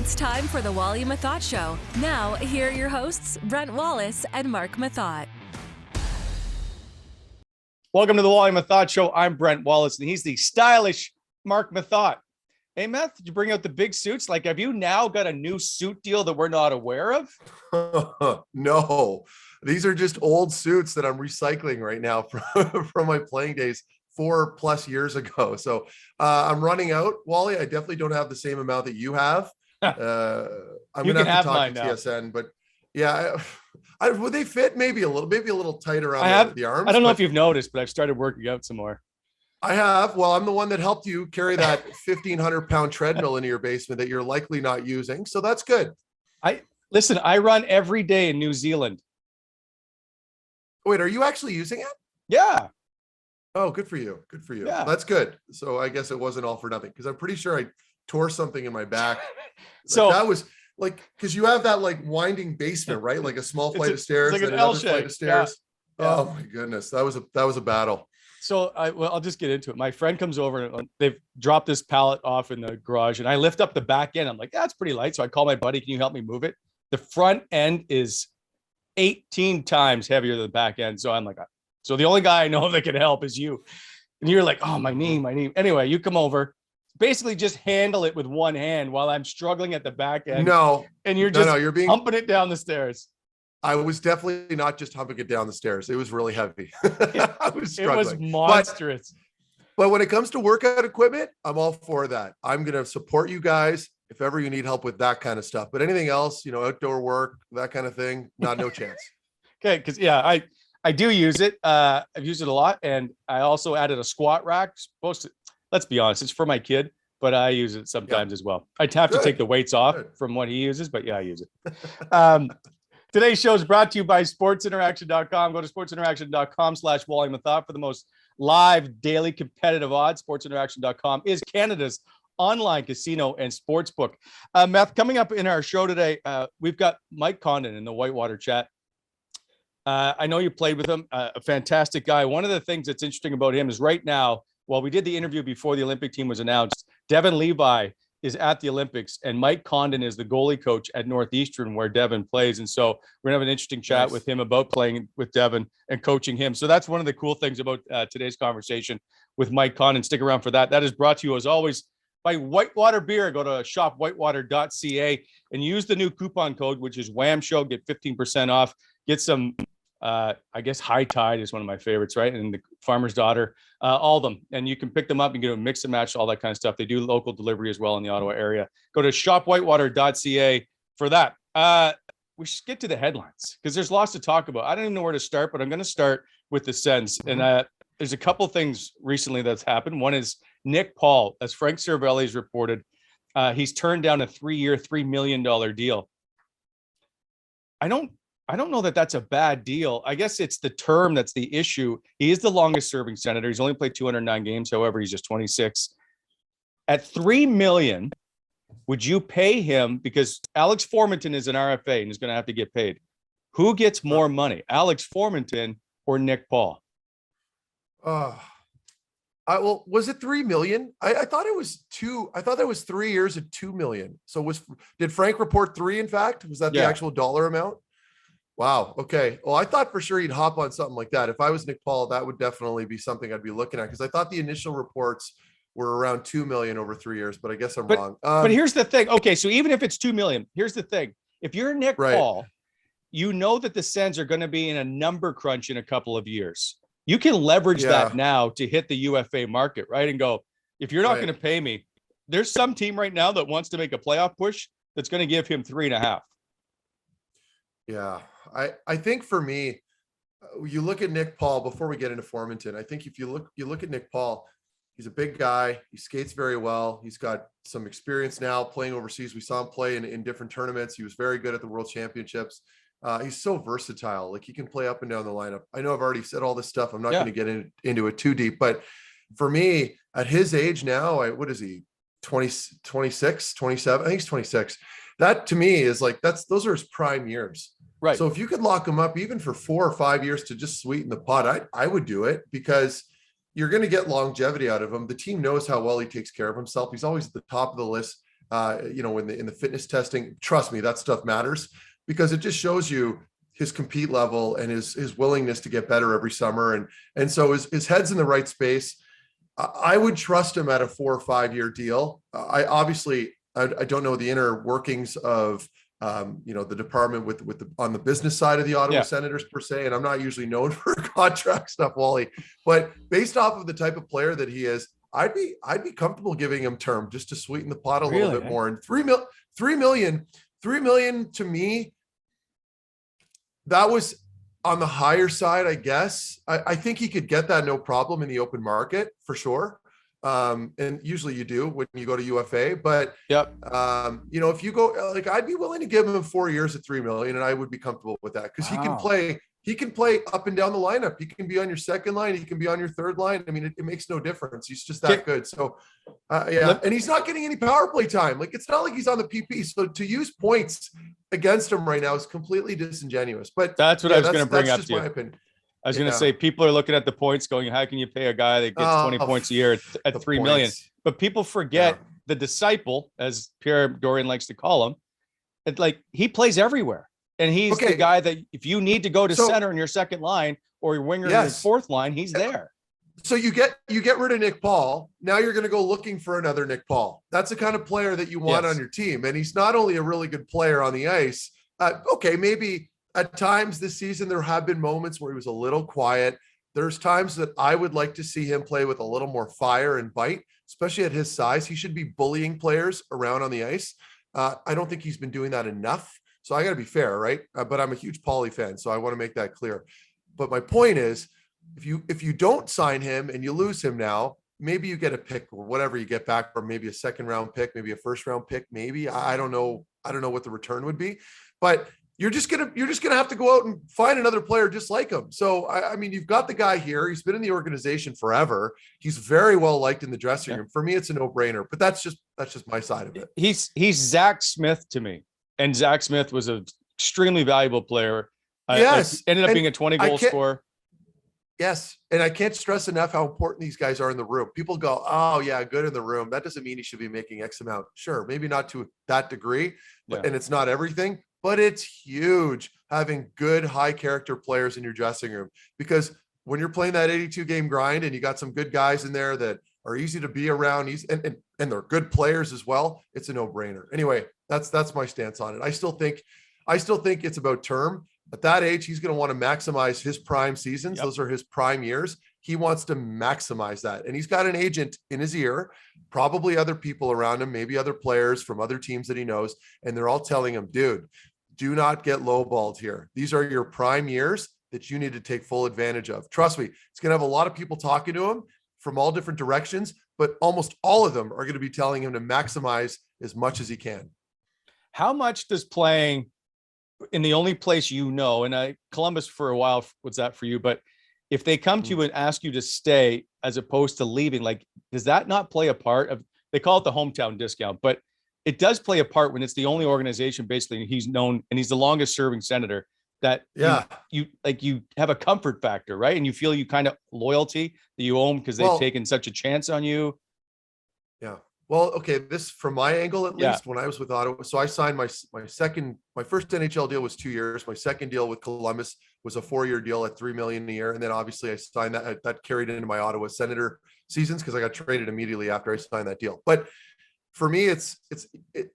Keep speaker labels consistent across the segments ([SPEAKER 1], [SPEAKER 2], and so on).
[SPEAKER 1] It's time for the Wally Methot Show. Now, here are your hosts, Brent Wallace and Marc Methot.
[SPEAKER 2] Welcome to the Wally Methot Show. I'm Brent Wallace, and he's the stylish Marc Methot. Hey, Meth, did you bring out the big suits? Like, have you now got a new suit deal that we're not aware of?
[SPEAKER 3] No, these are just old suits that I'm recycling right now from my playing days 4+ years ago. So I'm running out, Wally. I definitely don't have the same amount that you have. I'm going to have to talk to TSN, but yeah, would they fit maybe a little tight around the arms?
[SPEAKER 2] I don't know if you've noticed, but I've started working out some more.
[SPEAKER 3] I have. Well, I'm the one that helped you carry that 1,500-pound treadmill into your basement that you're likely not using. So that's good.
[SPEAKER 2] Listen, I run every day in New Zealand.
[SPEAKER 3] Wait, are you actually using it?
[SPEAKER 2] Yeah.
[SPEAKER 3] Oh, good for you. Good for you.
[SPEAKER 2] Yeah.
[SPEAKER 3] That's good. So I guess it wasn't all for nothing, because I'm pretty sure I tore something in my back.
[SPEAKER 2] So
[SPEAKER 3] that was like, because you have that like winding basement, right? Like a small flight of stairs,
[SPEAKER 2] like
[SPEAKER 3] and
[SPEAKER 2] an
[SPEAKER 3] another
[SPEAKER 2] L-shape.
[SPEAKER 3] flight of stairs.
[SPEAKER 2] Yeah.
[SPEAKER 3] Oh my goodness. That was a battle.
[SPEAKER 2] So I'll just get into it. My friend comes over and they've dropped this pallet off in the garage, and I lift up the back end. I'm like, that's pretty light. So I call my buddy, can you help me move it? The front end is 18 times heavier than the back end. So I'm like, so the only guy I know that can help is you. And you're like, oh, my knee. Anyway, you come over, basically just handle it with one hand while I'm struggling at the back end.
[SPEAKER 3] No.
[SPEAKER 2] And you're humping it down the stairs.
[SPEAKER 3] I was definitely not just humping it down the stairs. It was really heavy. I was struggling.
[SPEAKER 2] It was monstrous.
[SPEAKER 3] But when it comes to workout equipment, I'm all for that. I'm going to support you guys if ever you need help with that kind of stuff. But anything else, outdoor work, that kind of thing, no chance.
[SPEAKER 2] Okay, because I do use it. I've used it a lot, and I also added a squat rack. Let's be honest, it's for my kid, but I use it sometimes as well. I'd have to take the weights off from what he uses, but yeah, I use it. Today's show is brought to you by sportsinteraction.com. Go to sportsinteraction.com/Wally Methot for the most live daily competitive odds. Sportsinteraction.com is Canada's online casino and sportsbook. Meth, coming up in our show today, we've got Mike Condon in the Whitewater chat. I know you played with him, a fantastic guy. One of the things that's interesting about him is right now, while we did the interview before the Olympic team was announced, Devon Levi is at the Olympics, and Mike Condon is the goalie coach at Northeastern where Devon plays. And so we're gonna have an interesting chat with him about playing with Devon and coaching him. So that's one of the cool things about today's conversation with Mike Condon. Stick around for that. That is brought to you as always by Whitewater Beer. Go to shopwhitewater.ca and use the new coupon code, which is Wham Show. Get 15% off. Get some, I guess High Tide is one of my favorites, right? And the Farmer's Daughter, all of them. And you can pick them up and get a mix and match, all that kind of stuff. They do local delivery as well in the Ottawa area. Go to shopwhitewater.ca for that. We should get to the headlines because there's lots to talk about. I don't even know where to start, but I'm going to start with the Sens. And there's a couple things recently that's happened. One is Nick Paul, as Frank Cervelli's reported, he's turned down a 3-year, $3 million deal. I don't know that that's a bad deal. I guess it's the term that's the issue. He is the longest serving senator. He's only played 209 games. However, he's just 26. At $3 million, would you pay him? Because Alex Formenton is an RFA and is going to have to get paid. Who gets more money, Alex Formenton or Nick Paul?
[SPEAKER 3] Well, was it $3 million? I thought it was 2. I thought that was 3 years at $2 million. So did Frank report 3? In fact, was that the actual dollar amount? Wow. Okay. Well, I thought for sure he'd hop on something like that. If I was Nick Paul, that would definitely be something I'd be looking at, because I thought the initial reports were around 2 million over 3 years, but I guess I'm wrong.
[SPEAKER 2] But here's the thing. Okay. So even if it's 2 million, here's the thing. If you're Nick Paul, you know that the Sens are going to be in a number crunch in a couple of years. You can leverage that now to hit the UFA market, right? And go, if you're not going to pay me, there's some team right now that wants to make a playoff push that's going to give him 3.5.
[SPEAKER 3] Yeah. I think for me, you look at Nick Paul before we get into Formenton. I think if you look at Nick Paul, he's a big guy. He skates very well. He's got some experience now playing overseas. We saw him play in different tournaments. He was very good at the World Championships. He's so versatile. Like, he can play up and down the lineup. I know I've already said all this stuff. I'm not going to get into it too deep, but for me, at his age now, what is he? 26, 27? I think he's 26. That to me is like, those are his prime years. Right. So if you could lock him up even for 4 or 5 years to just sweeten the pot, I would do it, because you're going to get longevity out of him. The team knows how well he takes care of himself. He's always at the top of the list in the fitness testing. Trust me, that stuff matters because it just shows you his compete level and his willingness to get better every summer. And so his head's in the right space. I would trust him at a 4 or 5 year deal. I don't know the inner workings of the department on the business side of the Ottawa Senators per se, and I'm not usually known for contract stuff, Wally. But based off of the type of player that he is, I'd be comfortable giving him term just to sweeten the pot a little bit more. And $3 million to me, that was on the higher side, I guess. I think he could get that no problem in the open market for sure. And usually you do when you go to UFA, but if you go, like, I'd be willing to give him 4 years at $3 million, and I would be comfortable with that because he can play up and down the lineup. He can be on your second line. He can be on your third line. I mean, it makes no difference. He's just that good. So and he's not getting any power play time. Like, it's not like he's on the PP. So to use points against him right now is completely disingenuous, but
[SPEAKER 2] that's what I was going to bring up to you.
[SPEAKER 3] My opinion.
[SPEAKER 2] I was going to say, people are looking at the points going, how can you pay a guy that gets 20 points a year at $3 million? But people forget the disciple, as Pierre Dorian likes to call him. It's like, he plays everywhere. And he's the guy that if you need to go to center in your second line or your winger in your fourth line, he's there.
[SPEAKER 3] So you get rid of Nick Paul. Now you're going to go looking for another Nick Paul. That's the kind of player that you want on your team. And he's not only a really good player on the ice. Maybe at times this season, there have been moments where he was a little quiet. There's times that I would like to see him play with a little more fire and bite, especially at his size. He should be bullying players around on the ice. I don't think he's been doing that enough. So I got to be fair, right? But I'm a huge Paulie fan, so I want to make that clear. But my point is, if you don't sign him and you lose him now, maybe you get a pick or whatever you get back, or maybe a second round pick, maybe a first round pick, maybe. I don't know what the return would be, but you're just gonna have to go out and find another player just like him. So I mean, you've got the guy here. He's been in the organization forever. He's very well liked in the dressing room. For me, it's a no-brainer. But that's just my side of it.
[SPEAKER 2] He's Zach Smith to me, and Zach Smith was an extremely valuable player. Ended up being a 20-goal scorer.
[SPEAKER 3] Yes, and I can't stress enough how important these guys are in the room. People go, "Oh yeah, good in the room." That doesn't mean he should be making X amount. Sure, maybe not to that degree, and it's not everything. But it's huge having good, high character players in your dressing room, because when you're playing that 82 game grind and you got some good guys in there that are easy to be around, and they're good players as well, it's a no brainer. Anyway, that's my stance on it. I still think it's about term. At that age, he's going to want to maximize his prime seasons. Those are his prime years. He wants to maximize that. And he's got an agent in his ear, probably other people around him, maybe other players from other teams that he knows. And they're all telling him, dude, do not get lowballed here. These are your prime years that you need to take full advantage of. Trust me, it's going to have a lot of people talking to him from all different directions, but almost all of them are going to be telling him to maximize as much as he can.
[SPEAKER 2] How much does playing in the only place and Columbus for a while was that for you, but if they come to you and ask you to stay as opposed to leaving, like, does that not play a part of, they call it the hometown discount, but it does play a part when it's the only organization basically he's known, and he's the longest serving senator, that you have a comfort factor, right? And you feel you kind of loyalty that you owe them because they've taken such a chance on you.
[SPEAKER 3] Yeah. Well, okay. This from my angle, at least when I was with Ottawa. So I signed my first NHL deal was 2 years. My second deal with Columbus was a 4-year deal at $3 million a year. And then obviously I signed that carried into my Ottawa Senator seasons because I got traded immediately after I signed that deal. But for me, it's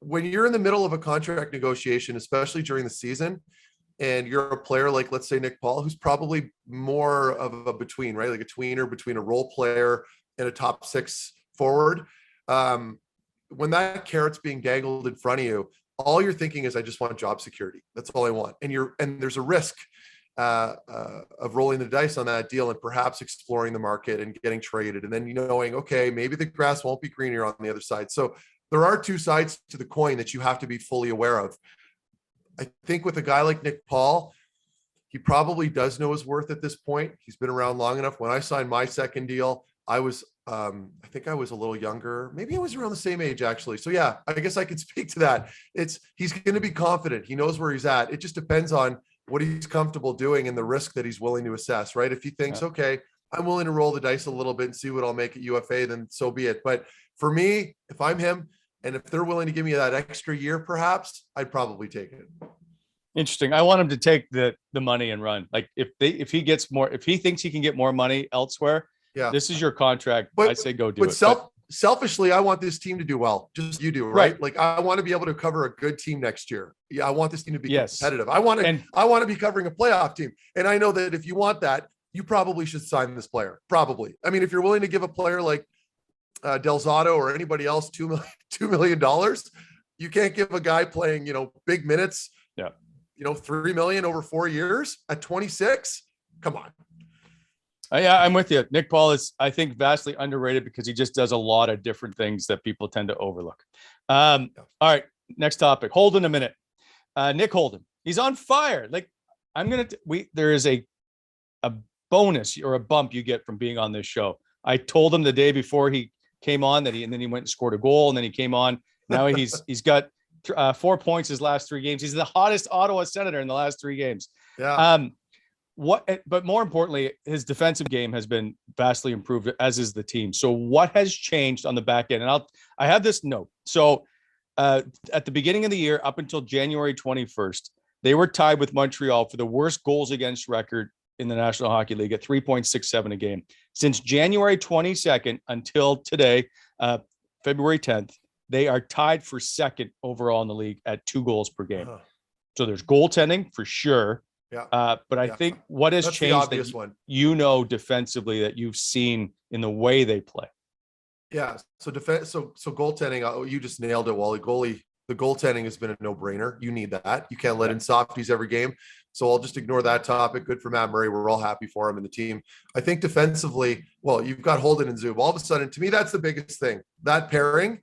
[SPEAKER 3] when you're in the middle of a contract negotiation, especially during the season, and you're a player like, let's say, Nick Paul, who's probably more of a between, right? Like a tweener between a role player and a top six forward. When that carrot's being dangled in front of you, all you're thinking is, I just want job security. That's all I want. And there's a risk of rolling the dice on that deal and perhaps exploring the market and getting traded. And then knowing, okay, maybe the grass won't be greener on the other side. So there are two sides to the coin that you have to be fully aware of. I think with a guy like Nick Paul, he probably does know his worth at this point. He's been around long enough. When I signed my second deal, I was, I think I was a little younger. Maybe I was around the same age, actually. So yeah, I guess I can speak to that. He's going to be confident. He knows where he's at. It just depends on what he's comfortable doing and the risk that he's willing to assess, right? If he thinks, okay, I'm willing to roll the dice a little bit and see what I'll make at UFA, then so be it. But for me, if I'm him, And if they're willing to give me that extra year, perhaps I'd probably take it.
[SPEAKER 2] Interesting. I want him to take the money and run. Like if he thinks he can get more money elsewhere, this is your contract. I say go do it.
[SPEAKER 3] Selfishly, I want this team to do well. Just you do, right? Like I want to be able to cover a good team next year. Yeah, I want this team to be competitive. I want to be covering a playoff team. And I know that if you want that, you probably should sign this player. Probably. I mean, if you're willing to give a player like Del Zotto or anybody else $2 million, you can't give a guy playing, big minutes.
[SPEAKER 2] Yeah.
[SPEAKER 3] $3 million over 4 years at 26. Come on.
[SPEAKER 2] Yeah, I'm with you. Nick Paul is, I think, vastly underrated because he just does a lot of different things that people tend to overlook. All right, next topic. Holden a minute. Nick Holden. He's on fire. Like there is a bonus or a bump you get from being on this show. I told him the day before he came on and then he went and scored a goal, and then he came on. Now he's got 4 points his last 3 games. He's the hottest Ottawa Senator in the last 3 games.
[SPEAKER 3] Yeah.
[SPEAKER 2] But more importantly, his defensive game has been vastly improved, as is the team. So what has changed on the back end? And I have this note. So at the beginning of the year, up until January 21st, they were tied with Montreal for the worst goals against record in the National Hockey League at 3.67 a game. Since January 22nd until today, February 10th, they are tied for second overall in the league at 2 goals per game. So there's goaltending for sure.
[SPEAKER 3] Yeah.
[SPEAKER 2] But I think what has changed defensively that you've seen in the way they play.
[SPEAKER 3] Yeah. So goaltending, you just nailed it, Wally. The goaltending has been a no-brainer. You need that. You can't let in softies every game. So I'll just ignore that topic. Good for Matt Murray. We're all happy for him and the team. I think defensively, well, you've got Holden and Zub. All of a sudden, to me, that's the biggest thing. That pairing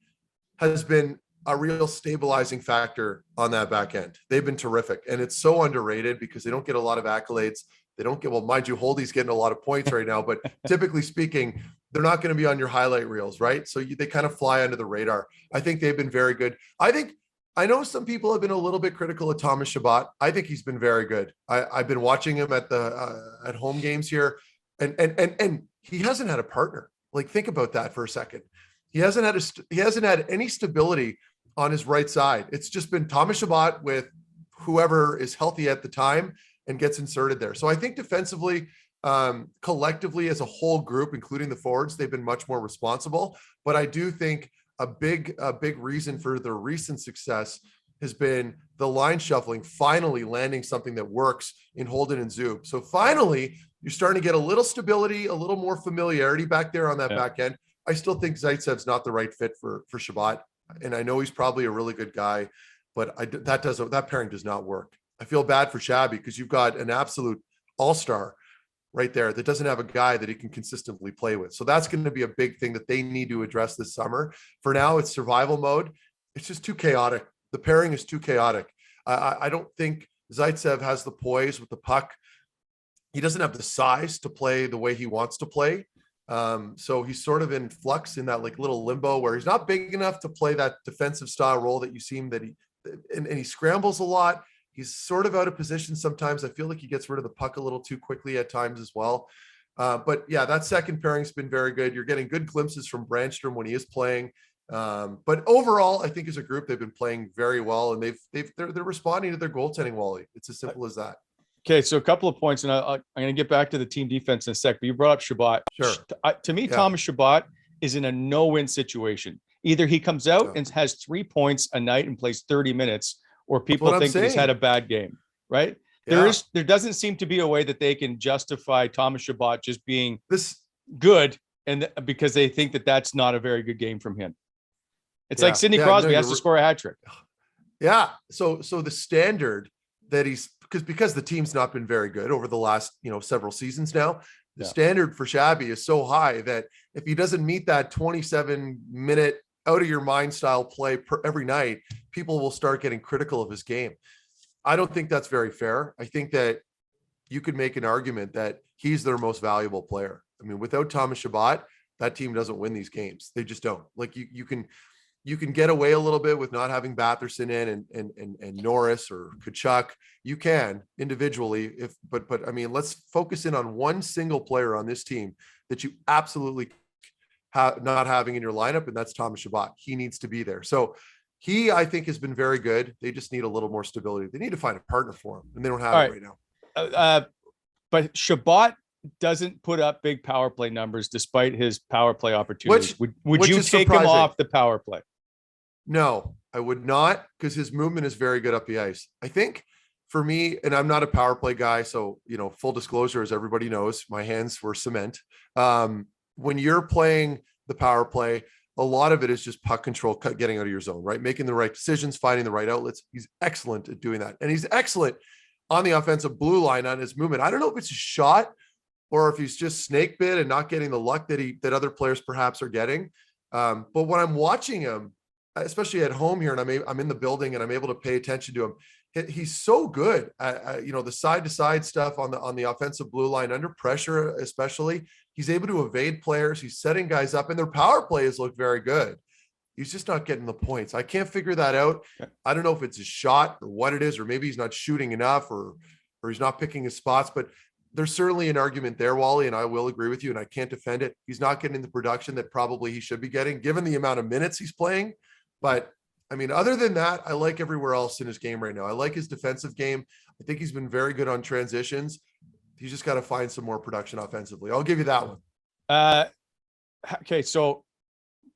[SPEAKER 3] has been a real stabilizing factor on that back end. They've been terrific. And it's so underrated because they don't get a lot of accolades. They don't get, well, mind you, Holdy's getting a lot of points right now, but typically speaking, they're not going to be on your highlight reels, right? So they kind of fly under the radar. I think they've been very good. I know some people have been a little bit critical of Thomas Chabot. I think he's been very good. I've been watching him at at home games here, and he hasn't had a partner. Like, think about that for a second. He hasn't had any stability on his right side. It's just been Thomas Chabot with whoever is healthy at the time and gets inserted there. So I think defensively, collectively as a whole group, including the forwards, they've been much more responsible. But I do think a big reason for their recent success has been the line shuffling, finally landing something that works in Holden and Zub. So finally, you're starting to get a little stability, a little more familiarity back there on that back end. I still think Zaitsev's not the right fit for Chabot. And I know he's probably a really good guy, but that pairing does not work. I feel bad for Shabby because you've got an absolute all-star right there that doesn't have a guy that he can consistently play with. So that's going to be a big thing that they need to address this summer. For now, it's survival mode. It's just too chaotic. The pairing is too chaotic. I don't think Zaitsev has the poise with the puck. He doesn't have the size to play the way he wants to play. So he's sort of in flux in that like little limbo where he's not big enough to play that defensive style role that you seem that he scrambles a lot. He's sort of out of position sometimes. I feel like he gets rid of the puck a little too quickly at times as well. But yeah, that second pairing's been very good. You're getting good glimpses from Brandstrom when he is playing. But overall, I think as a group, they've been playing very well, and they're responding to their goaltending, Wally. It's as simple as that.
[SPEAKER 2] Okay, so a couple of points, and I'm going to get back to the team defense in a sec, but you brought up Chabot.
[SPEAKER 3] Sure.
[SPEAKER 2] To me, Thomas Chabot is in a no-win situation. Either he comes out and has 3 points a night and plays 30 minutes, or people think that he's had a bad game, right? Yeah. There doesn't seem to be a way that they can justify Thomas Chabot just being good, and because they think that that's not a very good game from him. It's like Sidney Crosby has to score a hat trick.
[SPEAKER 3] Yeah. So the standard that he's because the team's not been very good over the last several seasons now. The standard for Shabby is so high that if he doesn't meet that 27-minute out of your mind style play every night, people will start getting critical of his game. I don't think that's very fair. I think that you could make an argument that he's their most valuable player. I mean, without Thomas Chabot, that team doesn't win these games. They just don't. Like you can get away a little bit with not having Batherson in and Norris or Kachuk. You can individually, but I mean, let's focus in on one single player on this team that you absolutely not having in your lineup, and that's Thomas Chabot. He needs to be there. So he, I think, has been very good. They just need a little more stability. They need to find a partner for him, and they don't have it right now.
[SPEAKER 2] But Chabot doesn't put up big power play numbers despite his power play opportunities. Would you take him off the power play?
[SPEAKER 3] No, I would not, because his movement is very good up the ice. I think for me, and I'm not a power play guy, so, full disclosure, as everybody knows, my hands were cement. When you're playing the power play, a lot of it is just puck control, getting out of your zone, right? Making the right decisions, finding the right outlets. He's excellent at doing that. And he's excellent on the offensive blue line on his movement. I don't know if it's a shot or if he's just snake bit and not getting the luck that other players perhaps are getting. But when I'm watching him, especially at home here, and I'm in the building and I'm able to pay attention to him, he's so good at the side to side stuff on the offensive blue line under pressure, especially. He's able to evade players. He's setting guys up, and their power plays look very good. He's just not getting the points. I can't figure that out. I don't know if it's a shot or what it is, or maybe he's not shooting enough, or he's not picking his spots, but there's certainly an argument there, Wally, and I will agree with you, and I can't defend it. He's not getting the production that probably he should be getting given the amount of minutes he's playing. But I mean, other than that, I like everywhere else in his game right now. I like his defensive game. I think he's been very good on transitions. He's just got to find some more production offensively. I'll give you that one.
[SPEAKER 2] Okay, so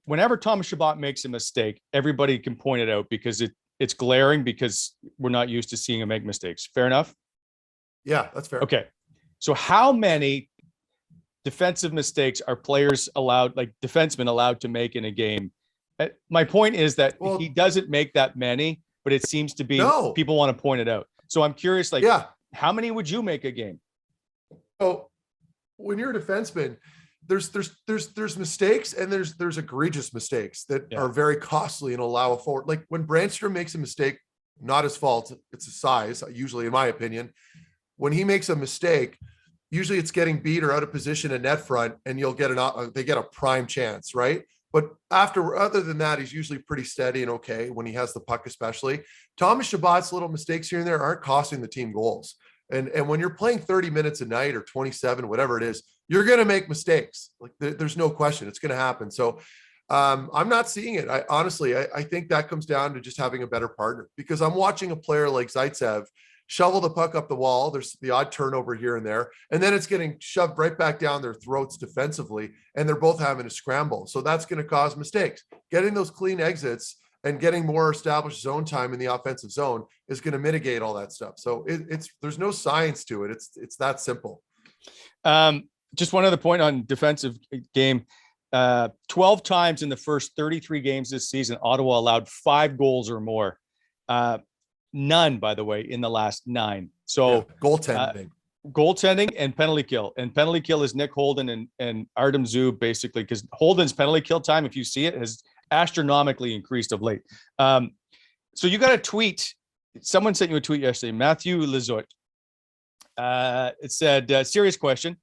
[SPEAKER 2] whenever Thomas Chabot makes a mistake, everybody can point it out because it's glaring, because we're not used to seeing him make mistakes. Fair enough?
[SPEAKER 3] Yeah, that's fair.
[SPEAKER 2] Okay. So how many defensive mistakes are players allowed, like defensemen allowed to make in a game? My point is that he doesn't make that many, but it seems to be people want to point it out. So I'm curious, how many would you make a game?
[SPEAKER 3] So when you're a defenseman, there's mistakes, and there's egregious mistakes that are very costly and allow a forward. Like when Brandstrom makes a mistake, not his fault, it's a size, usually in my opinion. When he makes a mistake, usually it's getting beat or out of position at net front, and they get a prime chance, right? But other than that, he's usually pretty steady and okay when he has the puck, especially. Thomas Chabot's little mistakes here and there aren't costing the team goals. And when you're playing 30 minutes a night or 27, whatever it is, you're going to make mistakes. Like there's no question it's going to happen. So I'm not seeing it. I think that comes down to just having a better partner, because I'm watching a player like Zaitsev shovel the puck up the wall. There's the odd turnover here and there, and then it's getting shoved right back down their throats defensively, and they're both having to scramble. So that's going to cause mistakes. Getting those clean exits and getting more established zone time in the offensive zone is going to mitigate all that stuff. So there's no science to it. It's that simple.
[SPEAKER 2] Just one other point on defensive game. 12 times in the first 33 games this season, Ottawa allowed 5 goals or more. None, by the way, in the last 9. So goaltending and penalty kill. And penalty kill is Nick Holden and Artem Zub, basically, because Holden's penalty kill time, if you see it, has astronomically increased of late. So you got a tweet. Someone sent you a tweet yesterday, Matthew Lizotte. It said, serious question.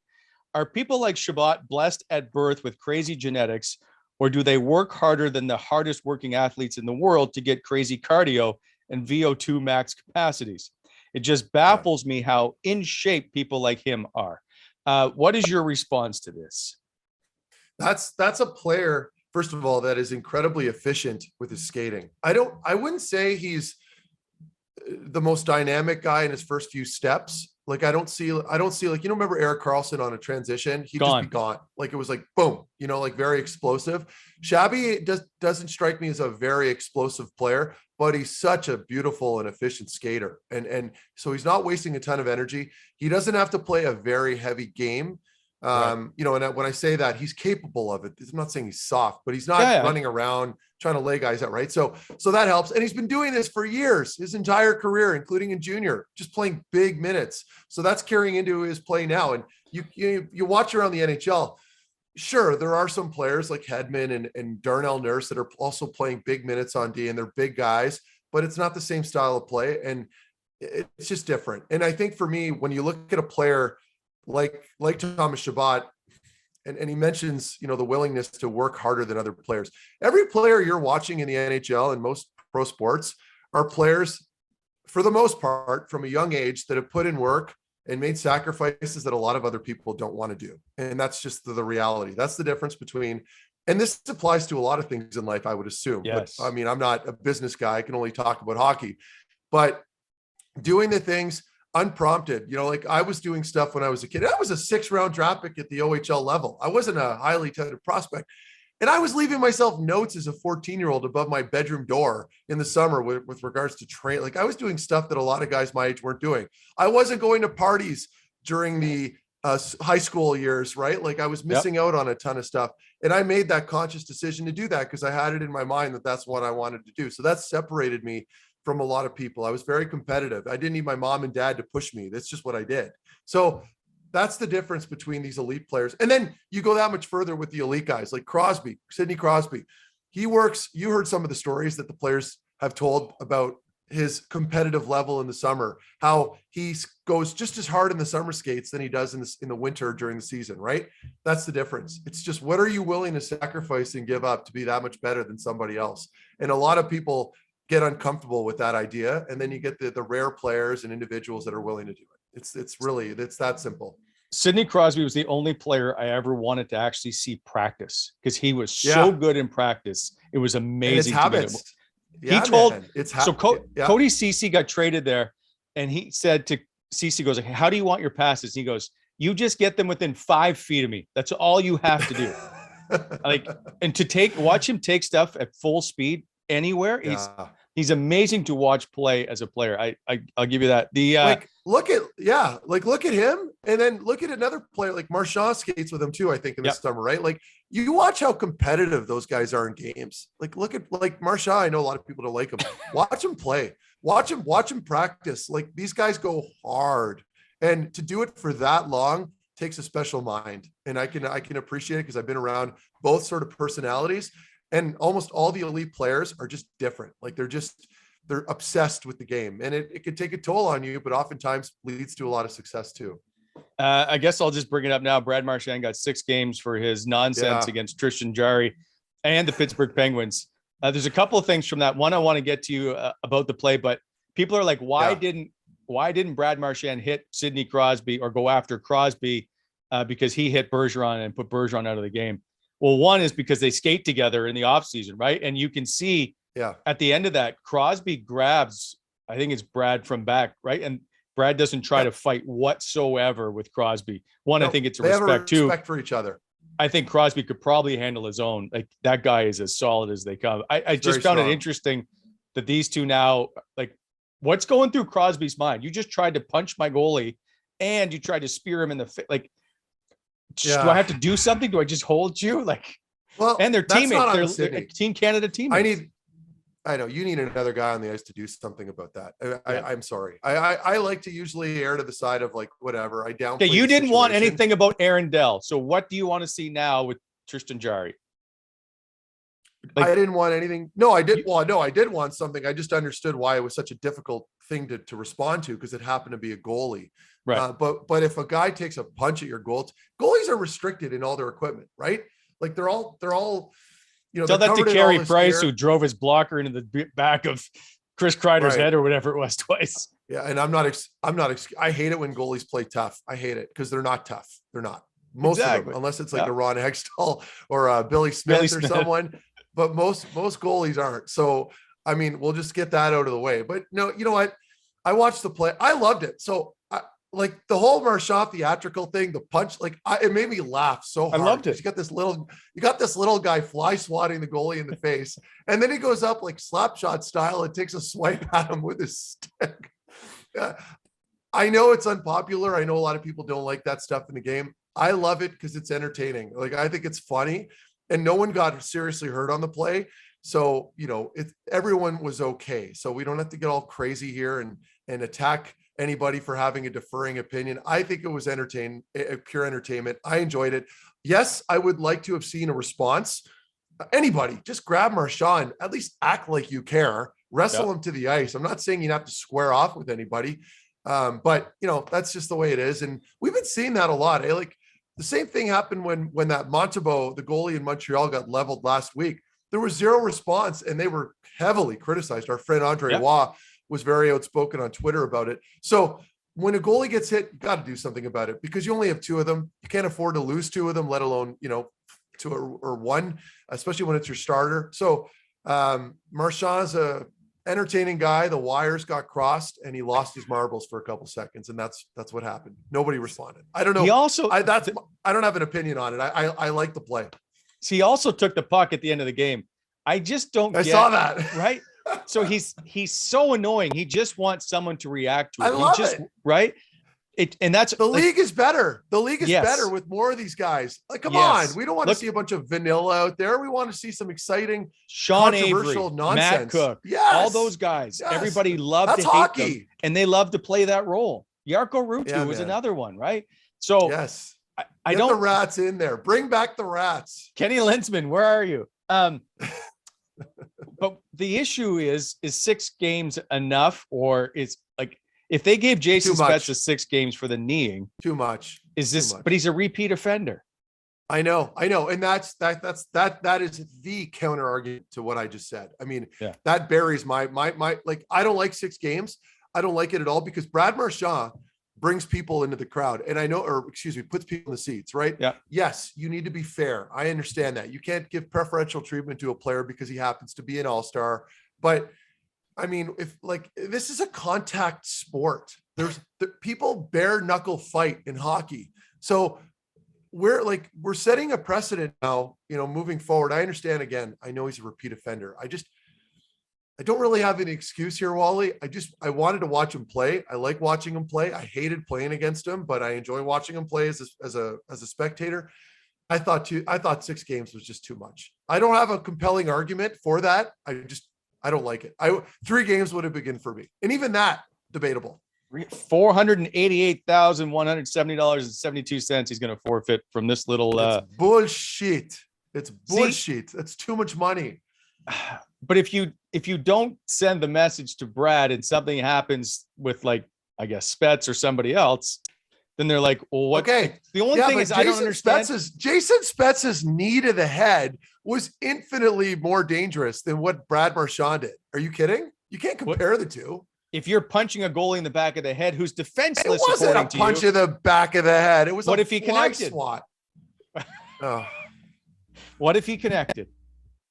[SPEAKER 2] Are people like Chabot blessed at birth with crazy genetics, or do they work harder than the hardest working athletes in the world to get crazy cardio and VO2 max capacities? It just baffles me how in shape people like him are. What is your response to this?
[SPEAKER 3] That's a player, first of all, that is incredibly efficient with his skating. I wouldn't say he's the most dynamic guy in his first few steps. Like I don't see like, remember Erik Karlsson on a transition? He'd just be gone. Like it was like, boom, like very explosive. Shabby doesn't strike me as a very explosive player, but he's such a beautiful and efficient skater. And so he's not wasting a ton of energy. He doesn't have to play a very heavy game. And when I say that, he's capable of it. I'm not saying he's soft, but he's not running around trying to lay guys out, right? So that helps. And he's been doing this for years, his entire career, including in junior, just playing big minutes. So that's carrying into his play now. And you watch around the NHL, sure, there are some players like Hedman and Darnell Nurse that are also playing big minutes on D, and they're big guys, but it's not the same style of play. And it's just different. And I think for me, when you look at a player like Thomas Chabot, and he mentions, the willingness to work harder than other players. Every player you're watching in the NHL and most pro sports are players, for the most part, from a young age that have put in work and made sacrifices that a lot of other people don't want to do. And that's just the reality. That's the difference between and this applies to a lot of things in life, I would assume.
[SPEAKER 2] Yes.
[SPEAKER 3] But I mean, I'm not a business guy. I can only talk about hockey, but doing the things unprompted, like I was doing stuff when I was a kid. I was a 6th-round draft pick at the OHL level. I wasn't a highly touted prospect. And I was leaving myself notes as a 14-year-old above my bedroom door in the summer with regards to train. Like I was doing stuff that a lot of guys my age weren't doing. I wasn't going to parties during the high school years, right? Like I was missing out on a ton of stuff. And I made that conscious decision to do that because I had it in my mind that that's what I wanted to do. So that separated me from a lot of people. I was very competitive. I didn't need my mom and dad to push me. That's just what I did. So that's the difference between these elite players. And then you go that much further with the elite guys like Crosby, Sidney Crosby. He works, you heard some of the stories that the players have told about his competitive level in the summer, how he goes just as hard in the summer skates than he does in the winter during the season, right? That's the difference. It's just, what are you willing to sacrifice and give up to be that much better than somebody else? And a lot of people get uncomfortable with that idea. And then you get the rare players and individuals that are willing to do it. It's that simple.
[SPEAKER 2] Sidney Crosby was the only player I ever wanted to actually see practice because he was so good in practice. It was amazing. Cody Ceci got traded there, and he said to Ceci, goes, "How do you want your passes?" And he goes, "You just get them within 5 feet of me. That's all you have to do." And watch him take stuff at full speed anywhere. He's amazing to watch play as a player. I'll give you that.
[SPEAKER 3] Look at him, and then look at another player like Marchand skates with him too. I think in the summer, right? Like you watch how competitive those guys are in games. Like look at Marchand. I know a lot of people don't like him. Watch him play. Watch him practice. Like these guys go hard, and to do it for that long takes a special mind. And I can appreciate it because I've been around both sort of personalities. And almost all the elite players are just different. Like they're obsessed with the game, and it could take a toll on you, but oftentimes leads to a lot of success too.
[SPEAKER 2] I guess I'll just bring it up now. Brad Marchand got 6 games for his nonsense against Tristan Jarry and the Pittsburgh Penguins. There's a couple of things from that. One, I want to get to you about the play, but people are like, why didn't Brad Marchand hit Sidney Crosby or go after Crosby because he hit Bergeron and put Bergeron out of the game? Well, one is because they skate together in the offseason, right? And you can see at the end of that, Crosby grabs, I think it's Brad from back, right? And Brad doesn't try to fight whatsoever with Crosby. One, I think it's respect for each other. I think Crosby could probably handle his own. Like that guy is as solid as they come. I just found it interesting that these two now, like what's going through Crosby's mind? You just tried to punch my goalie and you tried to spear him in the face. Like, do I have to do something? Do I just hold you? And they're teammates. They're Team Canada teammates.
[SPEAKER 3] I know you need another guy on the ice to do something about that. I'm sorry. I like to usually err to the side of like, whatever. I downplay.
[SPEAKER 2] Okay, you didn't want anything about Aaron Dell. So what do you want to see now with Tristan Jarry?
[SPEAKER 3] I didn't want anything. No, I did. Well, no, I did want something. I just understood why it was such a difficult thing to respond to because it happened to be a goalie. Right. But if a guy takes a punch at your goalies are restricted in all their equipment, right? Like they're all,
[SPEAKER 2] tell that to Carey Price, who drove his blocker into the back of Chris Kreider's head or whatever it was twice.
[SPEAKER 3] Yeah. And I hate it when goalies play tough. I hate it because they're not tough. They're not most of them, unless it's like a Ron Hextall or a Billy Smith or someone, but most goalies aren't. So, I mean, we'll just get that out of the way, but no, you know what? I watched the play. I loved it. So like the whole Marchand theatrical thing, the punch, it made me laugh so hard.
[SPEAKER 2] I loved it.
[SPEAKER 3] You got this little guy fly swatting the goalie in the face, and then he goes up like slap shot style and takes a swipe at him with his stick. I know it's unpopular. I know a lot of people don't like that stuff in the game. I love it because it's entertaining. Like I think it's funny, and no one got seriously hurt on the play. So everyone was okay. So we don't have to get all crazy here and attack anybody for having a differing opinion. I think it was pure entertainment. I enjoyed it. Yes, I would like to have seen a response. Anybody, just grab Marchand, at least act like you care, wrestle him to the ice. I'm not saying you have to square off with anybody, but that's just the way it is. And we've been seeing that a lot. Like the same thing happened when that Montembeault, the goalie in Montreal, got leveled last week. There was zero response, and they were heavily criticized. Our friend Andre Waugh was very outspoken on Twitter about it. So when a goalie gets hit, you got to do something about it because you only have 2 of them. You can't afford to lose 2 of them, let alone, to or one, especially when it's your starter. So Marchand's a entertaining guy. The wires got crossed and he lost his marbles for a couple seconds, and that's what happened. Nobody responded. I don't know.
[SPEAKER 2] He also
[SPEAKER 3] I don't have an opinion on it. I like the play.
[SPEAKER 2] He also took the puck at the end of the game. I just don't.
[SPEAKER 3] I saw that.
[SPEAKER 2] Right. So he's so annoying. He just wants someone to react to it.
[SPEAKER 3] I love
[SPEAKER 2] it.
[SPEAKER 3] Right.
[SPEAKER 2] And that's
[SPEAKER 3] the league is better. The league is better with more of these guys. Like, come on. We don't want to see a bunch of vanilla out there. We want to see some exciting,
[SPEAKER 2] Sean
[SPEAKER 3] controversial
[SPEAKER 2] Avery,
[SPEAKER 3] nonsense.
[SPEAKER 2] Matt Cook, all those guys. Yes. Everybody loved to
[SPEAKER 3] hockey.
[SPEAKER 2] hate them, and they love to play that role. Yarko Ruutu was another one, right? So
[SPEAKER 3] yes,
[SPEAKER 2] I
[SPEAKER 3] Get
[SPEAKER 2] don't
[SPEAKER 3] the rats in there. Bring back the rats.
[SPEAKER 2] Kenny Linsman, where are you? But the issue is 6 games enough, or is like if they gave Jason Spezza 6 games for the kneeing,
[SPEAKER 3] too much.
[SPEAKER 2] Is this? But he's a repeat offender.
[SPEAKER 3] I know, and that is the counter argument to what I just said. I mean, that buries my like. I don't like 6 games. I don't like it at all because Brad Marchand brings people into the crowd, and I know, or excuse me, puts people in the seats, right?
[SPEAKER 2] Yeah.
[SPEAKER 3] Yes, you need to be fair. I understand that. You can't give preferential treatment to a player because he happens to be an all-star. But I mean, if like this is a contact sport, people bare knuckle fight in hockey. So we're setting a precedent now, moving forward. I understand, again, I know he's a repeat offender. I don't really have any excuse here, Wally. I wanted to watch him play. I like watching him play. I hated playing against him, but I enjoy watching him play as a spectator. I thought 6 games was just too much. I don't have a compelling argument for that. I don't like it. 3 games would have been for me. And even that, debatable.
[SPEAKER 2] $488,170.72 he's going to forfeit from this little
[SPEAKER 3] it's bullshit. It's bullshit. That's too much money.
[SPEAKER 2] But if you don't send the message to Brad and something happens with, like, I guess Spetz or somebody else, then they're like, well, what?
[SPEAKER 3] Okay.
[SPEAKER 2] The only thing is, I don't understand.
[SPEAKER 3] Jason Spetz's knee to the head was infinitely more dangerous than what Brad Marchand did. Are you kidding? You can't compare the two.
[SPEAKER 2] If you're punching a goalie in the back of the head who's defenseless,
[SPEAKER 3] it wasn't a punch in the back of the head. It was
[SPEAKER 2] what if he connected?
[SPEAKER 3] Swat. Oh.
[SPEAKER 2] What if he connected?